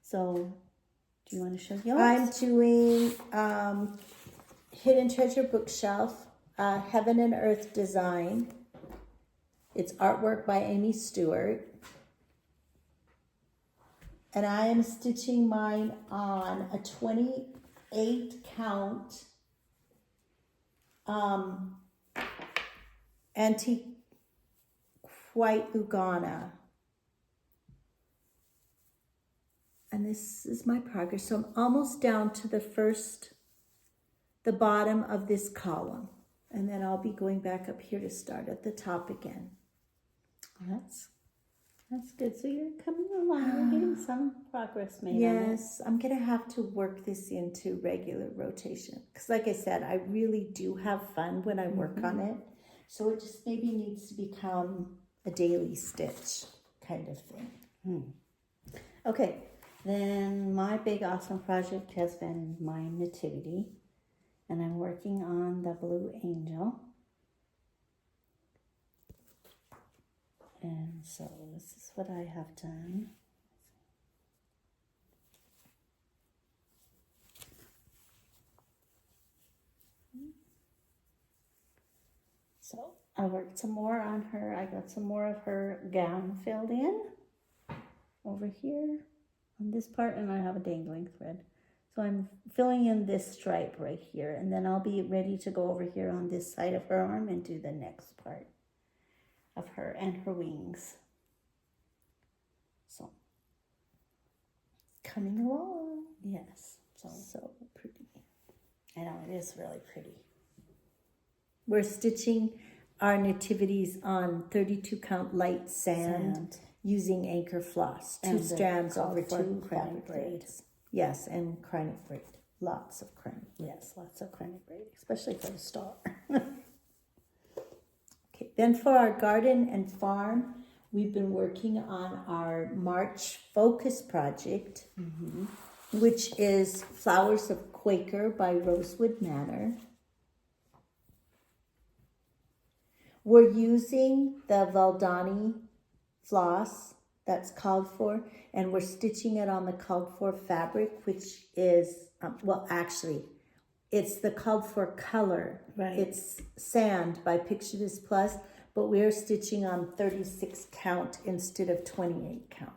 Speaker 2: So, do you want to show yours?
Speaker 1: I'm doing Hidden Treasure Bookshelf, Heaven and Earth design. It's artwork by Amy Stewart. And I am stitching mine on a 28 count antique white Lugana. And this is my progress. So I'm almost down to the bottom of this column. And then I'll be going back up here to start at the top again.
Speaker 2: That's good. So you're coming along. You're getting some progress made.
Speaker 1: Yes, I'm going to have to work this into regular rotation. Because like I said, I really do have fun when I work on it. So it just maybe needs to become a daily stitch kind of thing.
Speaker 2: Okay, then my big awesome project has been my nativity. And I'm working on the blue angel. And so this is what I have done. So I worked some more on her. I got some more of her gown filled in over here on this part, and I have a dangling thread. So I'm filling in this stripe right here, and then I'll be ready to go over here on this side of her arm and do the next part of her and her wings. So
Speaker 1: Coming along.
Speaker 2: yes,
Speaker 1: So pretty.
Speaker 2: I know it is really pretty.
Speaker 1: We're stitching our nativities on 32 count light sand. Using anchor floss, 2
Speaker 2: And the
Speaker 1: strands
Speaker 2: call
Speaker 1: over
Speaker 2: for
Speaker 1: 2
Speaker 2: chronic
Speaker 1: fabric
Speaker 2: braid.
Speaker 1: threads. Yes, and chronic braid. Lots of chronic.
Speaker 2: Yes, lots of chronic braid, especially for the star.
Speaker 1: Okay, then for our garden and farm, we've been working on our March focus project, which is Flowers of Quaker by Rosewood Manor. We're using the Valdani floss that's called for, and we're stitching it on the called for fabric, which is, well, actually, it's the called for color.
Speaker 2: Right.
Speaker 1: It's Sand by Picture This Plus, but we're stitching on 36 count instead of 28 count.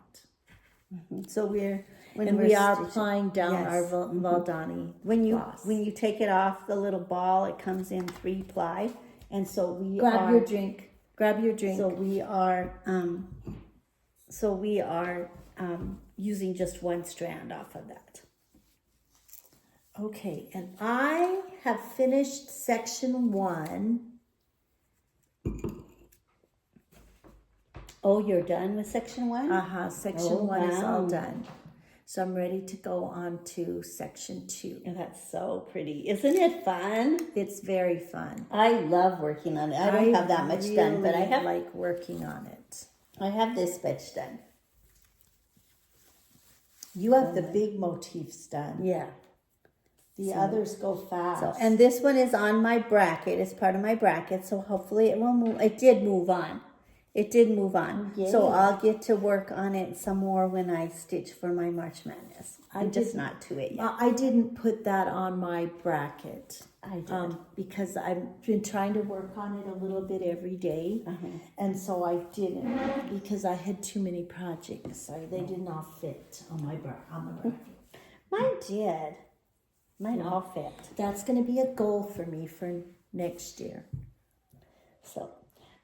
Speaker 1: So we are
Speaker 2: stitching-
Speaker 1: applying down
Speaker 2: Yes.
Speaker 1: our Valdani
Speaker 2: When
Speaker 1: floss.
Speaker 2: you take it off the little ball, it comes in 3 ply, and so
Speaker 1: Grab your drink. Grab your drink.
Speaker 2: So we are using just one strand off of that.
Speaker 1: Okay, and I have finished section 1.
Speaker 2: Oh, you're done with section 1?
Speaker 1: Section 1 is all
Speaker 2: wow.
Speaker 1: done. So I'm ready to go on to section 2.
Speaker 2: And that's so pretty. Isn't it fun?
Speaker 1: It's very fun.
Speaker 2: I love working on it. I don't have that much done, but I have
Speaker 1: like working on it.
Speaker 2: I have this much done.
Speaker 1: You have the big motifs done.
Speaker 2: Yeah.
Speaker 1: The others go fast.
Speaker 2: So, and this one is on my bracket. It's part of my bracket, so hopefully it will move. It did move on. So I'll get to work on it some more when I stitch for my March Madness. I'm just not to it yet.
Speaker 1: I didn't put that on my bracket.
Speaker 2: I did.
Speaker 1: Because I've been trying to work on it a little bit every day. And so I didn't because I had too many projects. They did not fit on the bracket.
Speaker 2: Mine did. Mine all fit.
Speaker 1: That's going to be a goal for me for next year.
Speaker 2: So,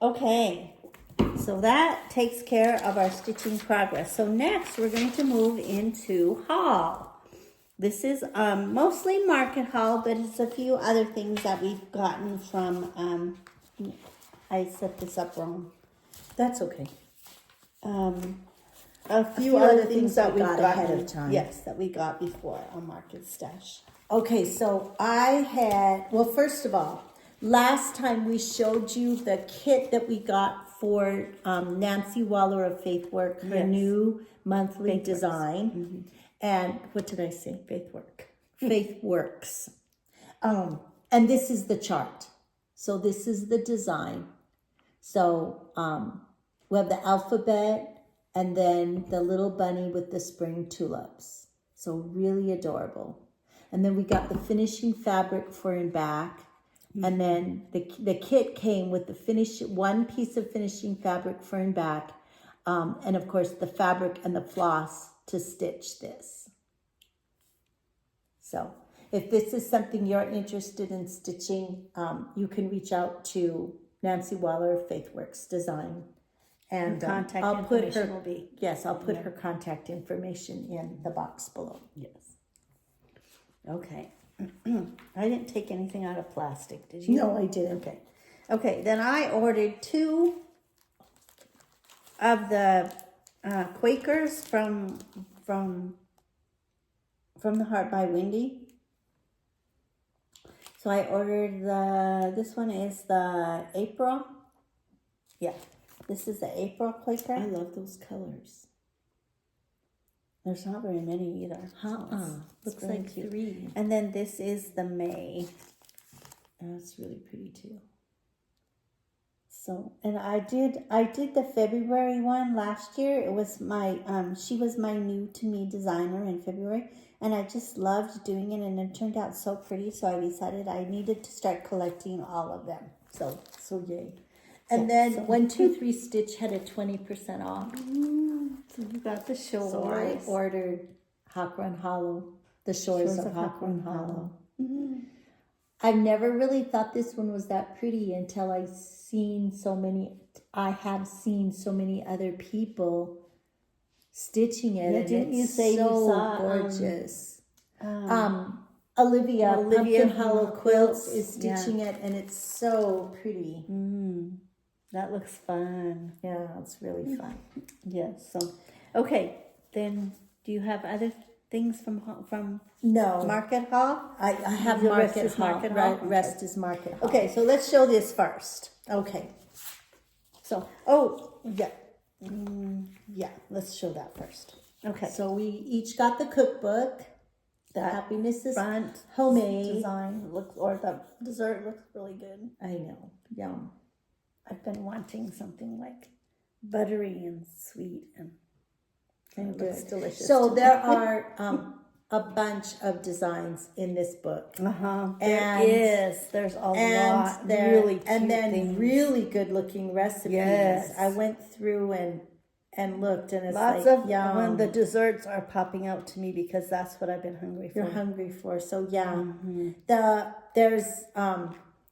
Speaker 2: okay. So that takes care of our stitching progress. So next we're going to move into haul. This is mostly market haul, but it's a few other things that we've gotten from, I set this up wrong.
Speaker 1: That's okay.
Speaker 2: A few other things that we
Speaker 1: got
Speaker 2: got
Speaker 1: ahead of time.
Speaker 2: Yes, that we got before on Market Stash.
Speaker 1: Okay, so first of all, last time we showed you the kit that we got for Nancy Wahler of Faithwurks, her new monthly design. And what did I say? Faithwurks. And this is the chart. So this is the design. So we have the alphabet and then the little bunny with the spring tulips. So really adorable. And then we got the finishing fabric for and back. And then the kit came with one piece of finishing fabric for and back. And of course the fabric and the floss to stitch this. So if this is something you're interested in stitching, you can reach out to Nancy Wahler of Faithwurks Design. And
Speaker 2: contact
Speaker 1: I'll put
Speaker 2: information
Speaker 1: her,
Speaker 2: will be.
Speaker 1: Yes, I'll put her contact information in the box below.
Speaker 2: Yes. Okay. I didn't take anything out of plastic, did you?
Speaker 1: No, I didn't.
Speaker 2: Okay, then I ordered 2 of the Quakers from the Heart by Wendy. So I ordered this one is the April. Yeah, this is the April Quaker.
Speaker 1: I love those colors.
Speaker 2: There's not very many either.
Speaker 1: Looks like 3.
Speaker 2: And then this is the May.
Speaker 1: That's really pretty too.
Speaker 2: So, and I did the February one last year. It was my, she was my new to me designer in February. And I just loved doing it and it turned out so pretty. So I decided I needed to start collecting all of them. So
Speaker 1: yay. And then 123 Stitch had a 20% off.
Speaker 2: So you got the shores.
Speaker 1: So I ordered Hawk Run Hollow, the shores of Hawk Run Hollow. I've never really thought this one was that pretty until I have seen so many other people stitching it.
Speaker 2: Yeah,
Speaker 1: and
Speaker 2: didn't
Speaker 1: it's
Speaker 2: you say you
Speaker 1: so
Speaker 2: saw,
Speaker 1: gorgeous. Olivia Pumpkin Hollow Quilts is stitching it, and it's so pretty.
Speaker 2: That looks fun.
Speaker 1: Yeah, it's really fun.
Speaker 2: Yes. So, okay. Then, do you have other things from
Speaker 1: No.
Speaker 2: Market Hall?
Speaker 1: I have
Speaker 2: The
Speaker 1: Market
Speaker 2: rest is
Speaker 1: Hall.
Speaker 2: Market Hall?
Speaker 1: Rest is Market Hall.
Speaker 2: Okay, so let's show this first.
Speaker 1: Okay.
Speaker 2: So, yeah, let's show that first. Okay.
Speaker 1: So we each got the cookbook. The Happiness is
Speaker 2: front
Speaker 1: homemade.
Speaker 2: design the dessert looks really good.
Speaker 1: I know. Yum.
Speaker 2: I've been wanting something like buttery and sweet and it looks delicious.
Speaker 1: So there are a bunch of designs in this book.
Speaker 2: There's a lot really cute
Speaker 1: and then
Speaker 2: things.
Speaker 1: really good looking recipes.
Speaker 2: Yes.
Speaker 1: I went through and looked, and it's
Speaker 2: Lots
Speaker 1: like
Speaker 2: of
Speaker 1: yum.
Speaker 2: when the desserts are popping out to me because that's what I've been hungry for.
Speaker 1: You're hungry for. So yeah, there's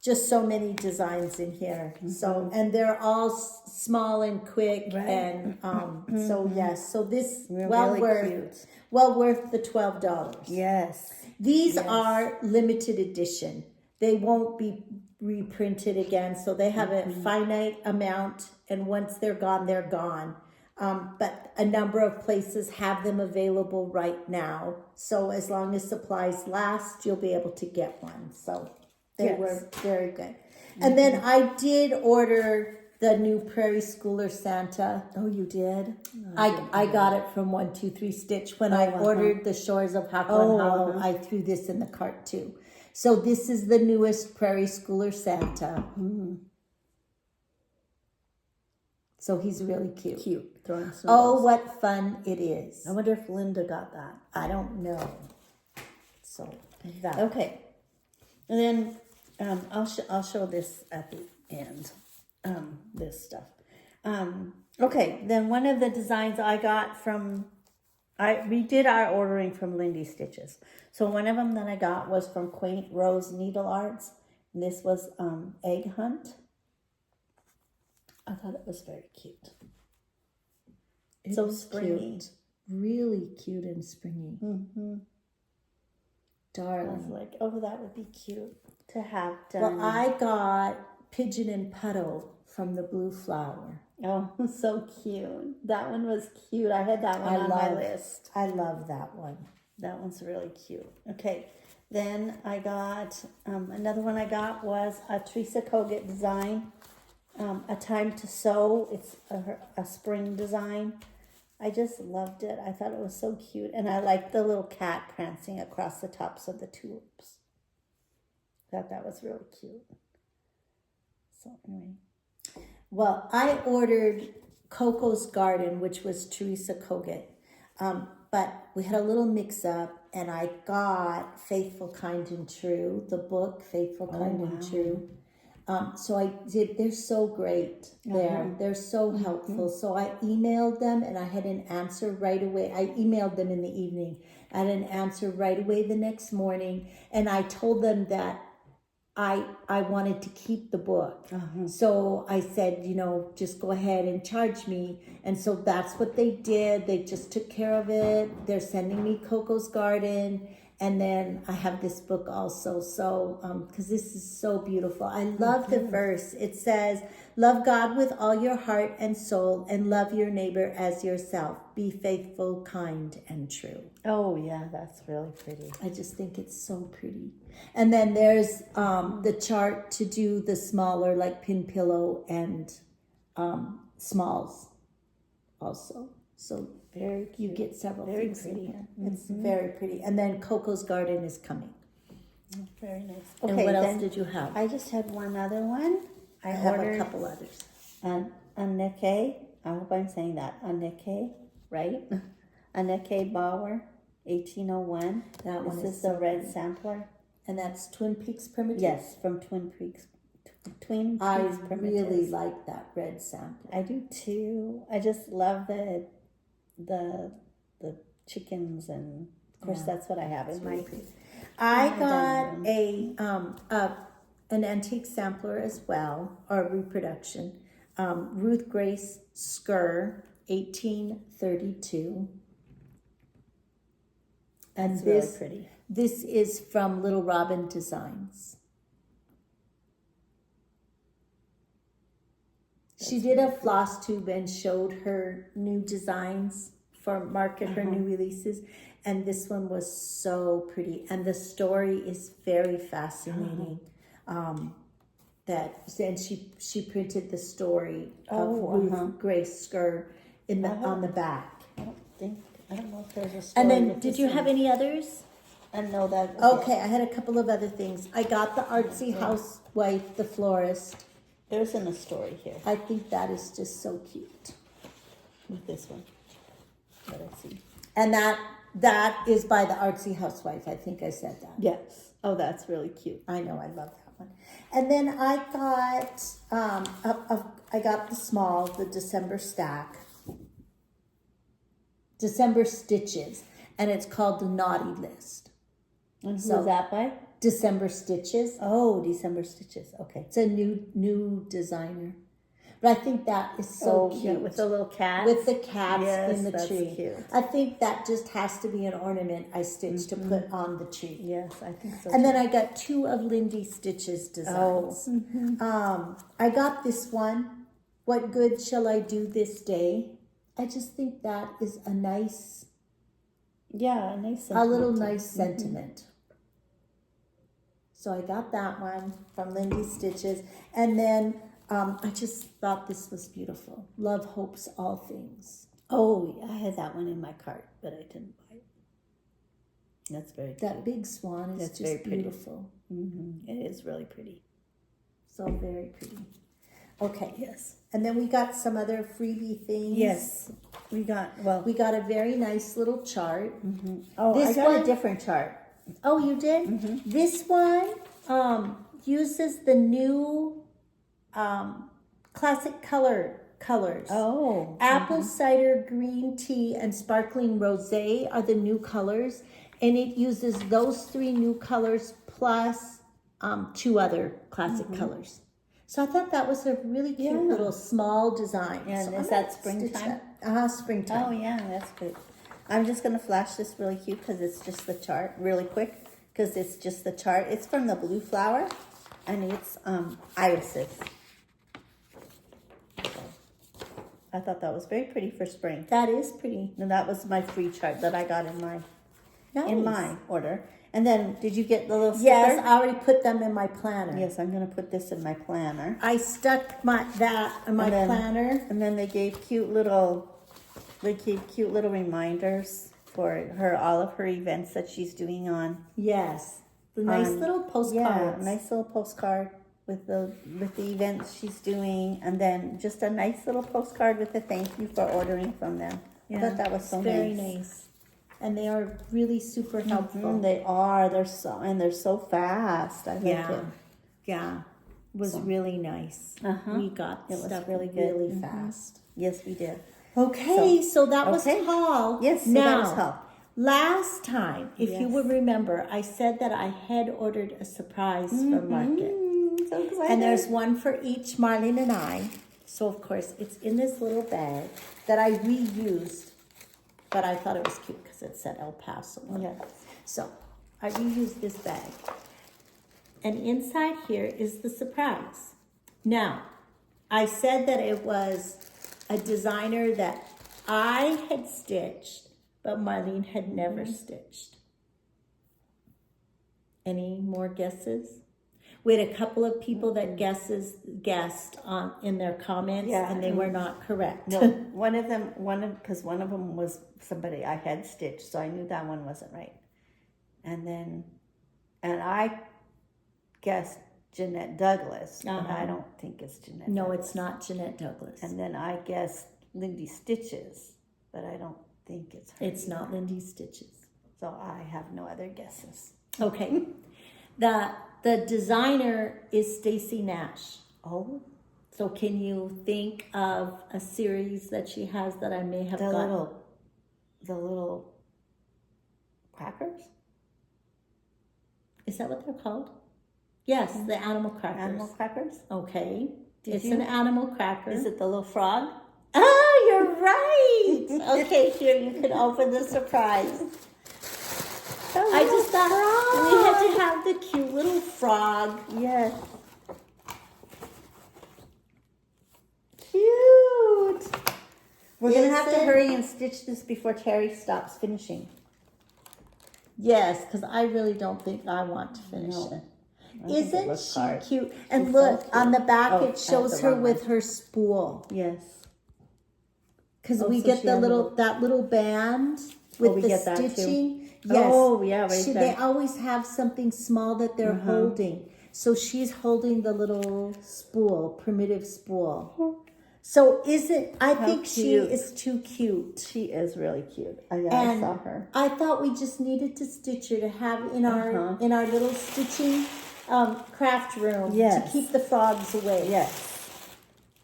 Speaker 1: just so many designs in here. So and they're all small and quick, and so yes. So this
Speaker 2: Really cute.
Speaker 1: well worth the $12.
Speaker 2: Yes.
Speaker 1: These are limited edition. They won't be reprinted again. So they have a finite amount, and once they're gone, they're gone. But a number of places have them available right now. So as long as supplies last, you'll be able to get one. So they were very good. And then I did order the new Prairie Schooler Santa.
Speaker 2: Oh, you did?
Speaker 1: I got it from 123 Stitch. When I ordered the Shores of Hakon Hollow, I threw this in the cart too. So this is the newest Prairie Schooler Santa. So he's really cute.
Speaker 2: Throwing snowballs.
Speaker 1: Oh, what fun it is.
Speaker 2: I wonder if Linda got that.
Speaker 1: I don't know. So that.
Speaker 2: Okay. And then I'll show this at the end. This stuff. Okay, then one of the designs I got we did our ordering from Lindy Stitches. So one of them that I got was from Quaint Rose Needle Arts. And this was Egg Hunt. I thought it was very cute.
Speaker 1: It's
Speaker 2: so springy.
Speaker 1: Cute. Really cute and springy. Darling.
Speaker 2: I was like, oh, that would be cute to have done.
Speaker 1: Well, I got Pigeon and Puddle from the Blue Flower.
Speaker 2: Oh, so cute. That one was cute. I had that one on my list.
Speaker 1: I love that one.
Speaker 2: That one's really cute. Okay, then I got, another one I got was a Teresa Kogut design, A Time to Sew. It's a spring design. I just loved it. I thought it was so cute. And I liked the little cat prancing across the tops of the tulips. I thought that was really cute. So anyway.
Speaker 1: Well, I ordered Coco's Garden, which was Teresa Kogut. But we had a little mix-up, and I got Faithful, Kind, and True, the book, Faithful, Kind, and True. So I did. They're so great there. They're so helpful. So I emailed them, and I had an answer right away. I emailed them in the evening. I had an answer right away the next morning, and I told them that I wanted to keep the book. So I said, just go ahead and charge me. And so that's what they did. They just took care of it. They're sending me Coco's Garden. And then I have this book also. So, because this is so beautiful. I love the verse. It says, love God with all your heart and soul, and love your neighbor as yourself. Be faithful, kind, and true.
Speaker 2: Oh, yeah, that's really pretty.
Speaker 1: I just think it's so pretty. And then there's the chart to do the smaller, like pin pillow and smalls also. So
Speaker 2: very cute.
Speaker 1: You get several
Speaker 2: very
Speaker 1: things
Speaker 2: pretty.
Speaker 1: in here. It's very pretty. And then Coco's Garden is coming.
Speaker 2: Very nice.
Speaker 1: Okay, and what else did you have?
Speaker 2: I just had one other one.
Speaker 1: I have a couple others.
Speaker 2: Anneke, I hope I'm saying that. Anneke, right? Anneke Bauer, 1801.
Speaker 1: That one
Speaker 2: is the red sampler.
Speaker 1: And that's Twin Peaks Primitives?
Speaker 2: Yes, from Twin Peaks.
Speaker 1: I really like that red sampler.
Speaker 2: I do too. I just love the chickens, and of course that's what I have in my.
Speaker 1: I got an antique sampler as well, or reproduction. Ruth Grace Skur, 1832. And
Speaker 2: that's really pretty.
Speaker 1: This is from Little Robin Designs. She did a floss tube and showed her new designs for market, her new releases. And this one was so pretty. And the story is very fascinating. And she printed the story of Ruth Grace Skur on the back.
Speaker 2: I don't know if there's a story.
Speaker 1: And then, did you have any others?
Speaker 2: I know that.
Speaker 1: Okay, I had a couple of other things. I got the Artsy Housewife, the florist.
Speaker 2: There isn't a story here.
Speaker 1: I think that is just so cute.
Speaker 2: With this one. Let us see.
Speaker 1: And that is by the Artsy Housewife. I think I said that.
Speaker 2: Yes. Oh, that's really cute.
Speaker 1: I know, I love that one. And then I got I got the small, the December stack, December stitches, and it's called the Naughty List.
Speaker 2: And who is that by?
Speaker 1: December Stitches.
Speaker 2: Oh, December Stitches. Okay.
Speaker 1: It's a new designer, but I think that is so cute,
Speaker 2: yeah, with the little cat.
Speaker 1: with the cats
Speaker 2: Yes,
Speaker 1: in the
Speaker 2: that's
Speaker 1: tree.
Speaker 2: cute.
Speaker 1: I think that just has to be an ornament I stitched to put on the tree.
Speaker 2: Yes, I think so.
Speaker 1: And then I got 2 of Lindy Stitch's designs. I got this one, What Good Shall I Do This Day? I just think that is a nice,
Speaker 2: yeah, nice.
Speaker 1: a little nice sentiment. So I got that one from Lindy Stitches. And then I just thought this was beautiful. Love hopes all things.
Speaker 2: Oh, I had that one in my cart, but I didn't buy it. That's very cute.
Speaker 1: That big swan is
Speaker 2: That's very
Speaker 1: just
Speaker 2: pretty.
Speaker 1: beautiful.
Speaker 2: It is really pretty.
Speaker 1: So very pretty. Okay.
Speaker 2: Yes.
Speaker 1: And then we got some other freebie things.
Speaker 2: Yes. We got
Speaker 1: a very nice little chart.
Speaker 2: Oh,
Speaker 1: This
Speaker 2: I got
Speaker 1: one-
Speaker 2: a different chart.
Speaker 1: Oh, you did? This one uses the new classic colors.
Speaker 2: Oh.
Speaker 1: Apple cider green tea and sparkling rosé are the new colors, and it uses those 3 new colors plus 2 other classic colors. So I thought that was a really cute little small design.
Speaker 2: And
Speaker 1: so
Speaker 2: is
Speaker 1: I'm
Speaker 2: that
Speaker 1: gonna
Speaker 2: springtime?
Speaker 1: stitch that. Springtime.
Speaker 2: Oh, yeah, that's good. I'm just going to flash this really cute because it's just the chart, really quick, because it's just the chart. It's from the Blue Flower, and it's irises. So, I thought that was very pretty for spring.
Speaker 1: That is pretty.
Speaker 2: And that was my free chart that I got in my
Speaker 1: Nice.
Speaker 2: order. And then, did you get the little sticker?
Speaker 1: Yes, I already put them in my planner.
Speaker 2: Yes, I'm going to put this in my planner.
Speaker 1: I stuck that in my
Speaker 2: And then-
Speaker 1: planner.
Speaker 2: And then they gave cute little reminders for her, all of her events that she's doing on.
Speaker 1: Yes, the nice little postcards.
Speaker 2: Yeah, nice little postcard with the events she's doing, and then just a nice little postcard with a thank you for ordering from them. I thought that was so
Speaker 1: it's very nice. And they are really super helpful.
Speaker 2: They are. They're so fast. I like it.
Speaker 1: Yeah, it was really nice. We got
Speaker 2: It was
Speaker 1: stuff
Speaker 2: really good.
Speaker 1: really fast.
Speaker 2: Yes, we did.
Speaker 1: Okay, so that was
Speaker 2: okay.
Speaker 1: haul.
Speaker 2: Yes, so
Speaker 1: now,
Speaker 2: that was haul.
Speaker 1: last time, if you would remember, I said that I had ordered a surprise from Market.
Speaker 2: So excited.
Speaker 1: And there's one for each, Marlene and I. So, of course, it's in this little bag that I reused, but I thought it was cute because it said El Paso.
Speaker 2: Yes.
Speaker 1: So, I reused this bag. And inside here is the surprise. Now, I said that it was a designer that I had stitched, but Marlene had never stitched. Any more guesses? We had a couple of people that guessed in their comments, and they were not correct.
Speaker 2: No, because one of them was somebody I had stitched, so I knew that one wasn't right. And I guessed Jeanette Douglas, but I don't think it's Jeanette.
Speaker 1: No,
Speaker 2: Douglas.
Speaker 1: it's not Jeanette Douglas.
Speaker 2: And then I guessed Lindy Stitches, but I don't think it's her.
Speaker 1: It's not Lindy Stitches.
Speaker 2: So I have no other guesses.
Speaker 1: Okay. The designer is Stacy Nash.
Speaker 2: Oh,
Speaker 1: So can you think of a series that she has that I may have gotten?
Speaker 2: the little crackers.
Speaker 1: Is that what they're called? Yes, the animal crackers.
Speaker 2: Animal crackers.
Speaker 1: Okay. It's
Speaker 2: you-
Speaker 1: an animal cracker.
Speaker 2: Is it the little frog?
Speaker 1: Oh, you're right. Okay, here, you can open the surprise. I just thought we had to have the cute little frog.
Speaker 2: Yes. Cute. We're going to have to
Speaker 1: Isn't-
Speaker 2: hurry and stitch this before Terry stops finishing.
Speaker 1: Yes, because I really don't think I want to finish
Speaker 2: No.
Speaker 1: it.
Speaker 2: I think it
Speaker 1: Isn't
Speaker 2: looks
Speaker 1: she
Speaker 2: hard.
Speaker 1: cute? And
Speaker 2: She's
Speaker 1: look,
Speaker 2: so
Speaker 1: on the back
Speaker 2: Oh, I
Speaker 1: it
Speaker 2: have
Speaker 1: shows
Speaker 2: the
Speaker 1: her
Speaker 2: wrong
Speaker 1: with
Speaker 2: one.
Speaker 1: her spool.
Speaker 2: Yes.
Speaker 1: Because
Speaker 2: Oh,
Speaker 1: we
Speaker 2: so
Speaker 1: get
Speaker 2: she
Speaker 1: the
Speaker 2: has a
Speaker 1: that little band with
Speaker 2: we
Speaker 1: the
Speaker 2: get that too?
Speaker 1: stitching. Yes.
Speaker 2: Oh, yeah, right
Speaker 1: They
Speaker 2: there.
Speaker 1: always have something small that they're holding. So she's holding the little spool, primitive spool. So I think she
Speaker 2: cute.
Speaker 1: is too cute.
Speaker 2: She is really cute. I
Speaker 1: And
Speaker 2: saw her.
Speaker 1: I thought we just needed to stitch her to have in our little stitching craft room to
Speaker 2: Yes.
Speaker 1: keep the frogs away.
Speaker 2: Yes.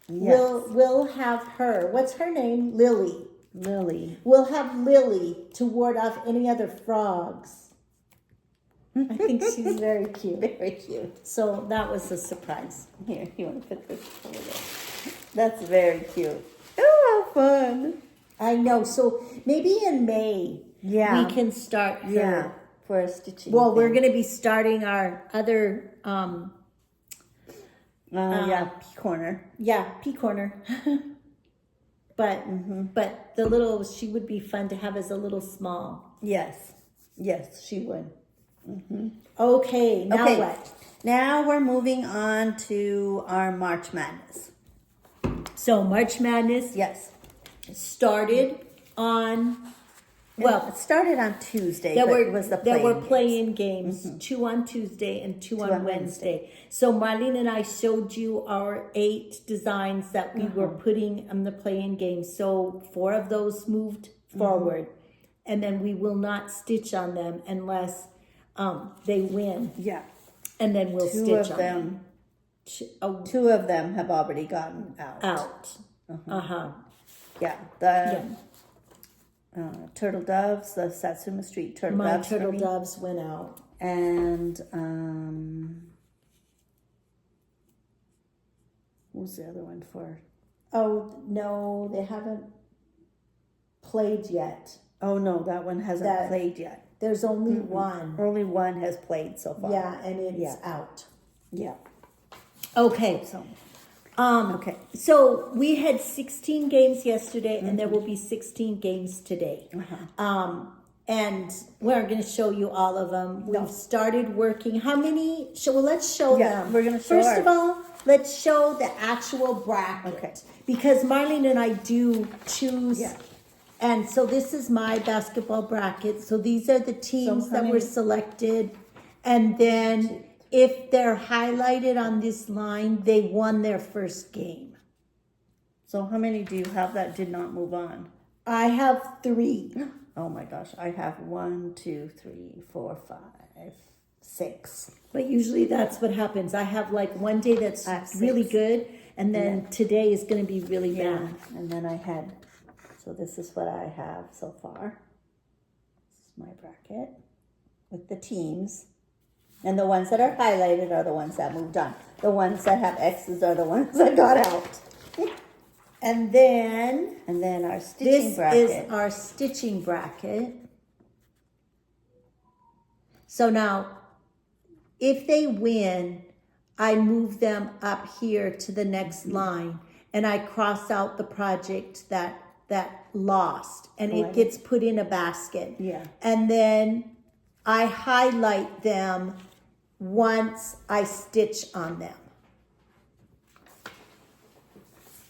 Speaker 1: We'll have her. What's her name? Lily.
Speaker 2: Lily.
Speaker 1: We'll have Lily to ward off any other frogs. I think she's very cute.
Speaker 2: Very cute.
Speaker 1: So that was a surprise.
Speaker 2: Here, you want to put this over there? That's very cute. Oh, how fun.
Speaker 1: I know. So maybe in May,
Speaker 2: Yeah.
Speaker 1: we can start her.
Speaker 2: For a stitching.
Speaker 1: Well, we're
Speaker 2: thing.
Speaker 1: going to be starting our other,
Speaker 2: Pea corner.
Speaker 1: pea corner. But the little, she would be fun to have as a little small.
Speaker 2: Yes. Yes, she would.
Speaker 1: Okay, now what?
Speaker 2: Now we're moving on to our March Madness.
Speaker 1: So March Madness
Speaker 2: Yes.
Speaker 1: started on,
Speaker 2: It started on Tuesday.
Speaker 1: there
Speaker 2: but
Speaker 1: were
Speaker 2: it was the
Speaker 1: playing games, 2 on Tuesday and 2 on Wednesday. So Marlene and I showed you our 8 designs that we were putting on the playing games. So 4 of those moved forward, and then we will not stitch on them unless they win,
Speaker 2: Yeah.
Speaker 1: and then we'll
Speaker 2: Two
Speaker 1: stitch
Speaker 2: of
Speaker 1: on
Speaker 2: them.
Speaker 1: them.
Speaker 2: 2 of them have already gotten out. Yeah. The turtle doves, the Satsuma Street turtle
Speaker 1: My
Speaker 2: doves.
Speaker 1: turtle
Speaker 2: for me.
Speaker 1: doves went out.
Speaker 2: And what was the other one for?
Speaker 1: Oh no, they haven't played yet.
Speaker 2: Oh no, that one hasn't played yet.
Speaker 1: There's only one.
Speaker 2: Only one has played so far.
Speaker 1: Yeah, and it's out.
Speaker 2: Yeah.
Speaker 1: Okay.
Speaker 2: So
Speaker 1: Okay. So we had 16 games yesterday, and there will be 16 games today. And we're going to show you all of them. We've started working. How many? Let's show them.
Speaker 2: we're gonna show
Speaker 1: First of all, let's show the actual bracket.
Speaker 2: Okay.
Speaker 1: Because Marlene and I do choose.
Speaker 2: Yeah.
Speaker 1: And so this is my basketball bracket. So these are the teams that were selected. And then if they're highlighted on this line, they won their first game.
Speaker 2: So how many do you have that did not move on?
Speaker 1: I have 3.
Speaker 2: Oh my gosh, I have 1, 2, 3, 4, 5, 6.
Speaker 1: But usually that's what happens. I have like one day that's really good, and then today is going to be really bad.
Speaker 2: And then I had, so this is what I have so far. This is my bracket with the teams. And the ones that are highlighted are the ones that moved on. The ones that have X's are the ones that got out.
Speaker 1: And then
Speaker 2: our stitching bracket.
Speaker 1: This is our stitching bracket. So now, if they win, I move them up here to the next line, and I cross out the project that lost, and it gets put in a basket.
Speaker 2: Yeah.
Speaker 1: And then I highlight them once I stitch on them.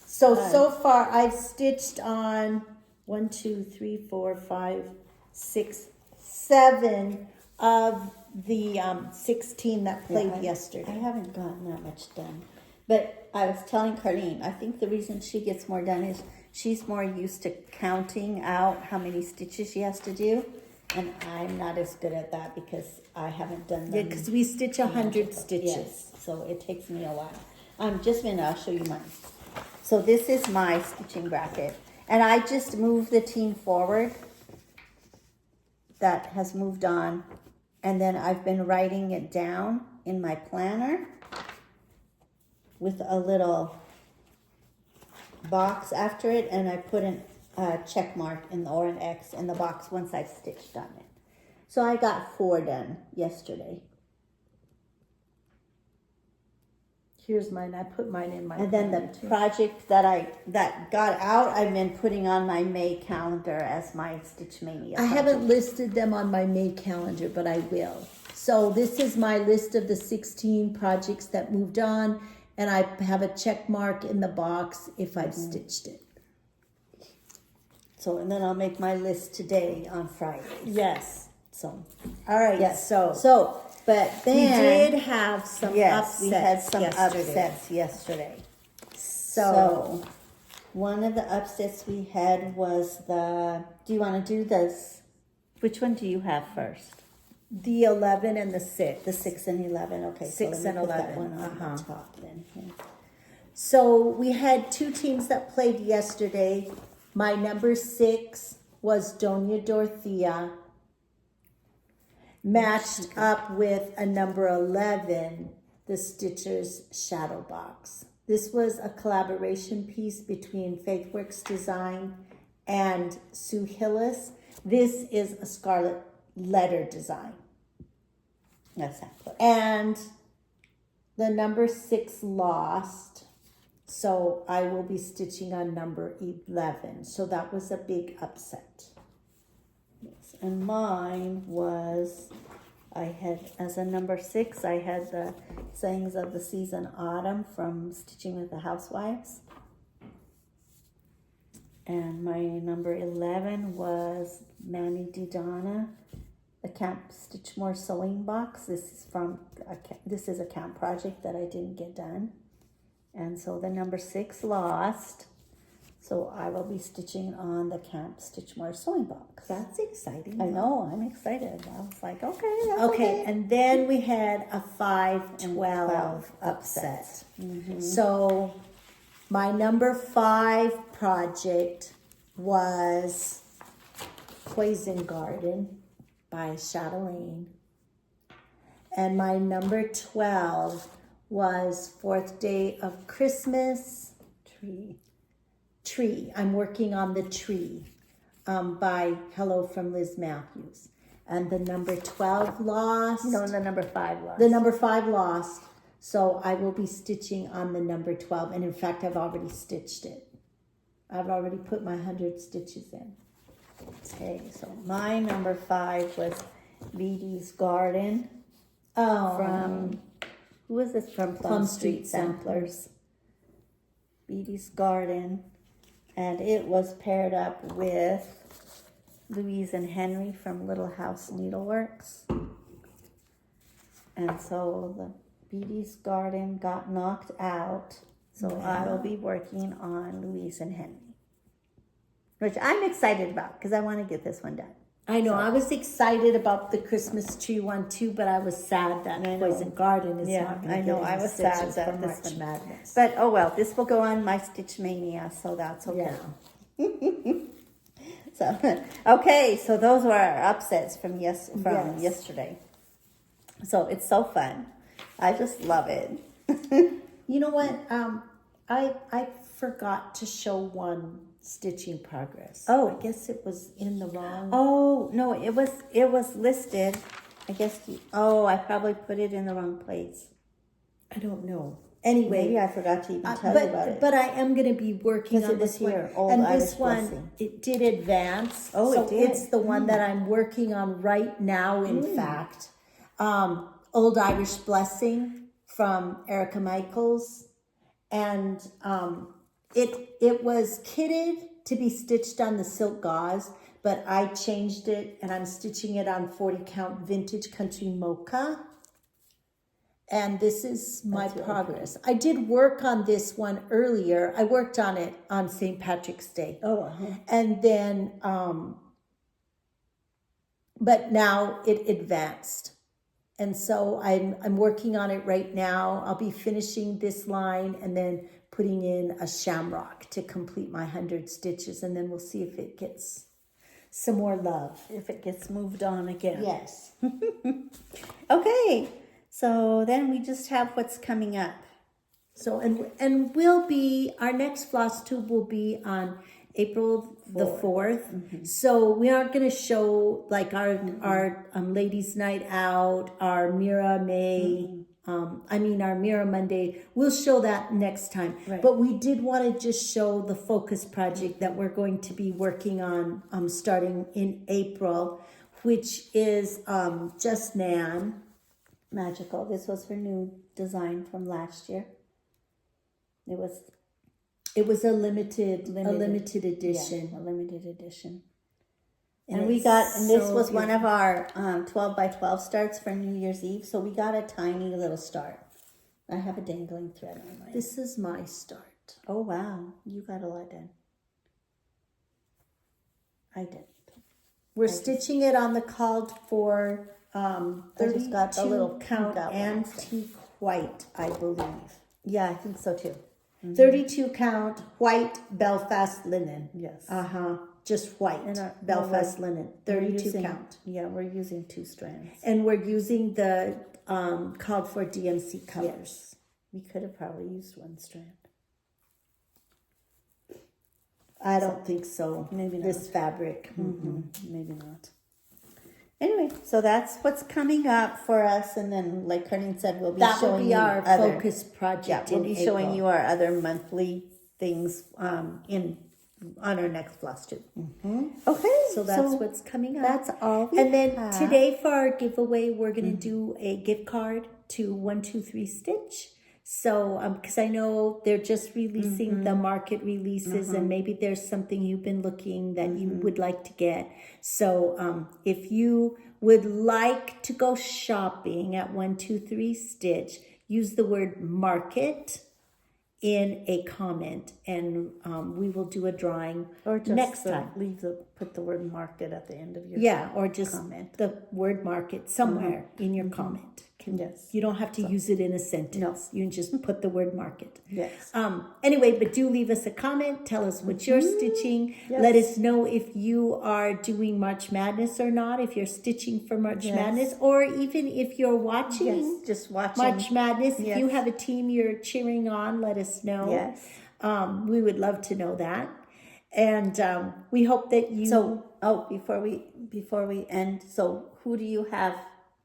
Speaker 1: So far I've stitched on 1, 2, 3, 4, 5, 6, 7 of the 16 that played yesterday.
Speaker 2: I haven't gotten that much done. But I was telling Carlene, I think the reason she gets more done is she's more used to counting out how many stitches she has to do. And I'm not as good at that because I haven't done them.
Speaker 1: Yeah, because we stitch 100 stitches.
Speaker 2: Yes, so it takes me a while. Just a minute, I'll show you mine. So this is my stitching bracket. And I just moved the team forward that has moved on. And then I've been writing it down in my planner with a little box after it. And I put a check mark or an X in the box once I've stitched on it. So I got 4 done yesterday.
Speaker 1: Here's mine. I put mine in my
Speaker 2: And then the project that got out, I've been putting on my May calendar as my Stitch Mania.
Speaker 1: I haven't listed them on my May calendar, but I will. So this is my list of the 16 projects that moved on, and I have a check mark in the box if I've stitched it.
Speaker 2: So, and then I'll make my list today on Friday.
Speaker 1: Yes.
Speaker 2: So,
Speaker 1: All right.
Speaker 2: yes.
Speaker 1: So
Speaker 2: But
Speaker 1: we
Speaker 2: then
Speaker 1: did have some
Speaker 2: yes,
Speaker 1: upsets
Speaker 2: we had some
Speaker 1: yesterday.
Speaker 2: upsets yesterday.
Speaker 1: So
Speaker 2: One of the upsets we had was do you want to do this? Which one do you have first?
Speaker 1: The 11 and the 6.
Speaker 2: The 6 and 11. Okay,
Speaker 1: 6
Speaker 2: so let
Speaker 1: and
Speaker 2: me put
Speaker 1: 11.
Speaker 2: that one on the top then. Here.
Speaker 1: So we had 2 teams that played yesterday. My number 6 was Doña Dorothea, matched up with a number 11, the Stitcher's Shadow Box. This was a collaboration piece between Faithwurks Design and Sue Hillis. This is a Scarlet Letter design.
Speaker 2: That's that.
Speaker 1: And the number 6 lost, so I will be stitching on number 11. So that was a big upset.
Speaker 2: Yes. And mine was, I had, as a number 6, I had the Sayings of the Season Autumn from Stitching with the Housewives. And my number 11 was Manny DiDonna, the Camp Stitchmore sewing box. This is a camp project that I didn't get done. And so the number 6 lost. So I will be stitching on the Camp Stitchmore sewing box.
Speaker 1: That's exciting.
Speaker 2: I know, I'm excited. I was like, okay, that's
Speaker 1: Okay, and then we had a 5-12 upset. So my number 5 project was Poison Garden by Chatelaine. And my number 12 was Fourth Day of Christmas Tree. I'm working on the tree by Hello from Liz Matthews. And the number 12 lost.
Speaker 2: No, the number 5 lost.
Speaker 1: The number 5 lost. So I will be stitching on the number 12. And in fact, I've already stitched it. I've already put my 100 stitches in.
Speaker 2: Okay, so my number 5 was Vidi's Garden.
Speaker 1: Oh.
Speaker 2: From, who is this from?
Speaker 1: Plum Street
Speaker 2: Samplers. Vidi's Garden. And it was paired up with Louise and Henry from Little House Needleworks. And so the Vidi's Garden got knocked out. So I will be working on Louise and Henry, which I'm excited about because I want to get this one done.
Speaker 1: I know. I was excited about the Christmas tree one too, but I was sad that Poison Garden is not going to get any
Speaker 2: I was sad
Speaker 1: stitches
Speaker 2: that
Speaker 1: for
Speaker 2: this
Speaker 1: March
Speaker 2: one.
Speaker 1: Madness.
Speaker 2: But oh well, this will go on my Stitch Mania, so that's okay.
Speaker 1: Yeah.
Speaker 2: So okay, so those were our upsets from yesterday. So it's so fun. I just love it.
Speaker 1: You know what? I forgot to show one stitching progress.
Speaker 2: Oh.
Speaker 1: I guess it was in the wrong.
Speaker 2: Oh no, it was listed. I guess I probably put it in the wrong place.
Speaker 1: I don't know. Anyway,
Speaker 2: Maybe I forgot to even tell you about it.
Speaker 1: But I am going to be working on this
Speaker 2: here.
Speaker 1: one.
Speaker 2: Old
Speaker 1: And
Speaker 2: Irish
Speaker 1: this one,
Speaker 2: Blessing.
Speaker 1: it did advance.
Speaker 2: Oh,
Speaker 1: so
Speaker 2: it did?
Speaker 1: It's the one that I'm working on right now, in fact. Old Irish Blessing from Erica Michaels. And it was kitted to be stitched on the silk gauze, but I changed it and I'm stitching it on 40 count vintage country mocha. And this is my progress. I did work on this one earlier. I worked on it on St. Patrick's Day. And then, but now it advanced. And so I'm working on it right now. I'll be finishing this line and then putting in a shamrock to complete my 100 stitches. And then we'll see if it gets some more love.
Speaker 2: If it gets moved on again.
Speaker 1: Yes.
Speaker 2: Okay. So then we just have what's coming up.
Speaker 1: So, and we'll be, our next floss tube will be on April the 4th. So we aren't going to show like our ladies night out, our Mira May, our Mira Monday. We'll show that next time.
Speaker 2: Right.
Speaker 1: But we did want to just show the focus project that we're going to be working on starting in April, which is Just Nan.
Speaker 2: Magical. This was her new design from last year. It was
Speaker 1: a limited edition.
Speaker 2: Yeah, a limited edition. And
Speaker 1: it's
Speaker 2: this
Speaker 1: so
Speaker 2: was one
Speaker 1: beautiful.
Speaker 2: of our 12 by 12 starts for New Year's Eve. So we got a tiny little start. I have a dangling thread on mine.
Speaker 1: This is my start.
Speaker 2: Oh, wow. You got a lot done. I didn't.
Speaker 1: We're stitching it on the called for
Speaker 2: I
Speaker 1: 32
Speaker 2: just got the little
Speaker 1: count
Speaker 2: pink out one.
Speaker 1: antique white, I believe.
Speaker 2: Yeah, I think so too.
Speaker 1: 32 count white Belfast linen.
Speaker 2: Yes.
Speaker 1: Just white
Speaker 2: And our-
Speaker 1: Belfast
Speaker 2: no,
Speaker 1: linen.
Speaker 2: We're
Speaker 1: 32
Speaker 2: using-
Speaker 1: count.
Speaker 2: Yeah, we're using 2 strands.
Speaker 1: And we're using the called for DMC colors.
Speaker 2: Yes. We could have probably used 1 strand.
Speaker 1: I don't think so.
Speaker 2: Maybe not.
Speaker 1: This fabric.
Speaker 2: Maybe not. Anyway, so that's what's coming up for us. And then, like Carlene said, we'll be
Speaker 1: That will
Speaker 2: showing
Speaker 1: be
Speaker 2: you
Speaker 1: our
Speaker 2: other,
Speaker 1: focus project.
Speaker 2: Yeah, we'll
Speaker 1: in
Speaker 2: be showing
Speaker 1: April.
Speaker 2: you our other monthly things on our next floss tube. Okay,
Speaker 1: So that's what's coming up.
Speaker 2: that's all we
Speaker 1: And then
Speaker 2: have.
Speaker 1: today for our giveaway, we're going to do a gift card to 123 Stitch. So, because I know they're just releasing the market releases, and maybe there's something you've been looking that you would like to get. So, if you would like to go shopping at 123 Stitch, use the word market in a comment, and we will do a drawing
Speaker 2: or just
Speaker 1: next time.
Speaker 2: put the word market at the end of your
Speaker 1: Yeah, or just
Speaker 2: comment.
Speaker 1: the word market somewhere in your comment.
Speaker 2: Yes.
Speaker 1: You don't have to use it in a sentence. You can just put the word market.
Speaker 2: Yes.
Speaker 1: Anyway, but do leave us a comment. Tell us what you're stitching.
Speaker 2: Yes.
Speaker 1: Let us know if you are doing March Madness or not, if you're stitching for March
Speaker 2: Yes.
Speaker 1: Madness, or even if you're watching
Speaker 2: Yes, just watching.
Speaker 1: March Madness. If you
Speaker 2: Yes.
Speaker 1: have a team you're cheering on, let us know.
Speaker 2: Yes.
Speaker 1: We would love to know that. And we hope that you...
Speaker 2: So, before we end, so who do you have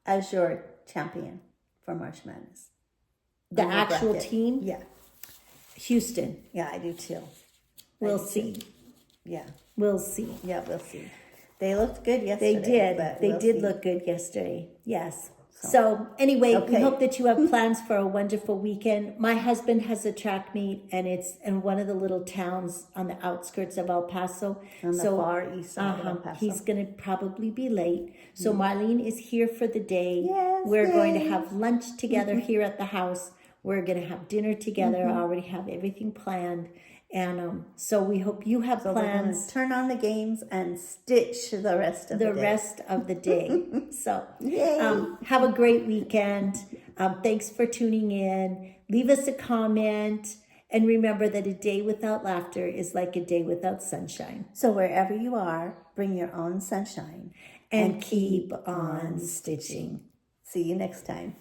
Speaker 2: as your champion for March Madness?
Speaker 1: the
Speaker 2: On your
Speaker 1: actual
Speaker 2: bracket.
Speaker 1: team,
Speaker 2: Yeah.
Speaker 1: Houston.
Speaker 2: Yeah, I do too.
Speaker 1: We'll see.
Speaker 2: Yeah.
Speaker 1: We'll see.
Speaker 2: Yeah, we'll see. They looked good
Speaker 1: They
Speaker 2: yesterday.
Speaker 1: did.
Speaker 2: But
Speaker 1: They
Speaker 2: we'll
Speaker 1: did
Speaker 2: see.
Speaker 1: look good yesterday. Yes. So anyway, we
Speaker 2: Okay.
Speaker 1: hope that you have plans for a wonderful weekend. My husband has a track meet, and it's in one of the little towns on the outskirts of El Paso.
Speaker 2: On the far east side of El Paso.
Speaker 1: He's going to probably be late. So Marlene is here for the day.
Speaker 2: Yes,
Speaker 1: We're going to
Speaker 2: yay.
Speaker 1: have lunch together here at the house. We're going to have dinner together. I already have everything planned. And so we hope you have
Speaker 2: So we're gonna
Speaker 1: plans
Speaker 2: turn on the games and stitch the rest of the day.
Speaker 1: rest of the day. So
Speaker 2: Yay.
Speaker 1: have a great weekend. Thanks for tuning in. Leave us a comment. And remember that a day without laughter is like a day without sunshine.
Speaker 2: So wherever you are, bring your own sunshine
Speaker 1: And keep on stitching.
Speaker 2: See you next time.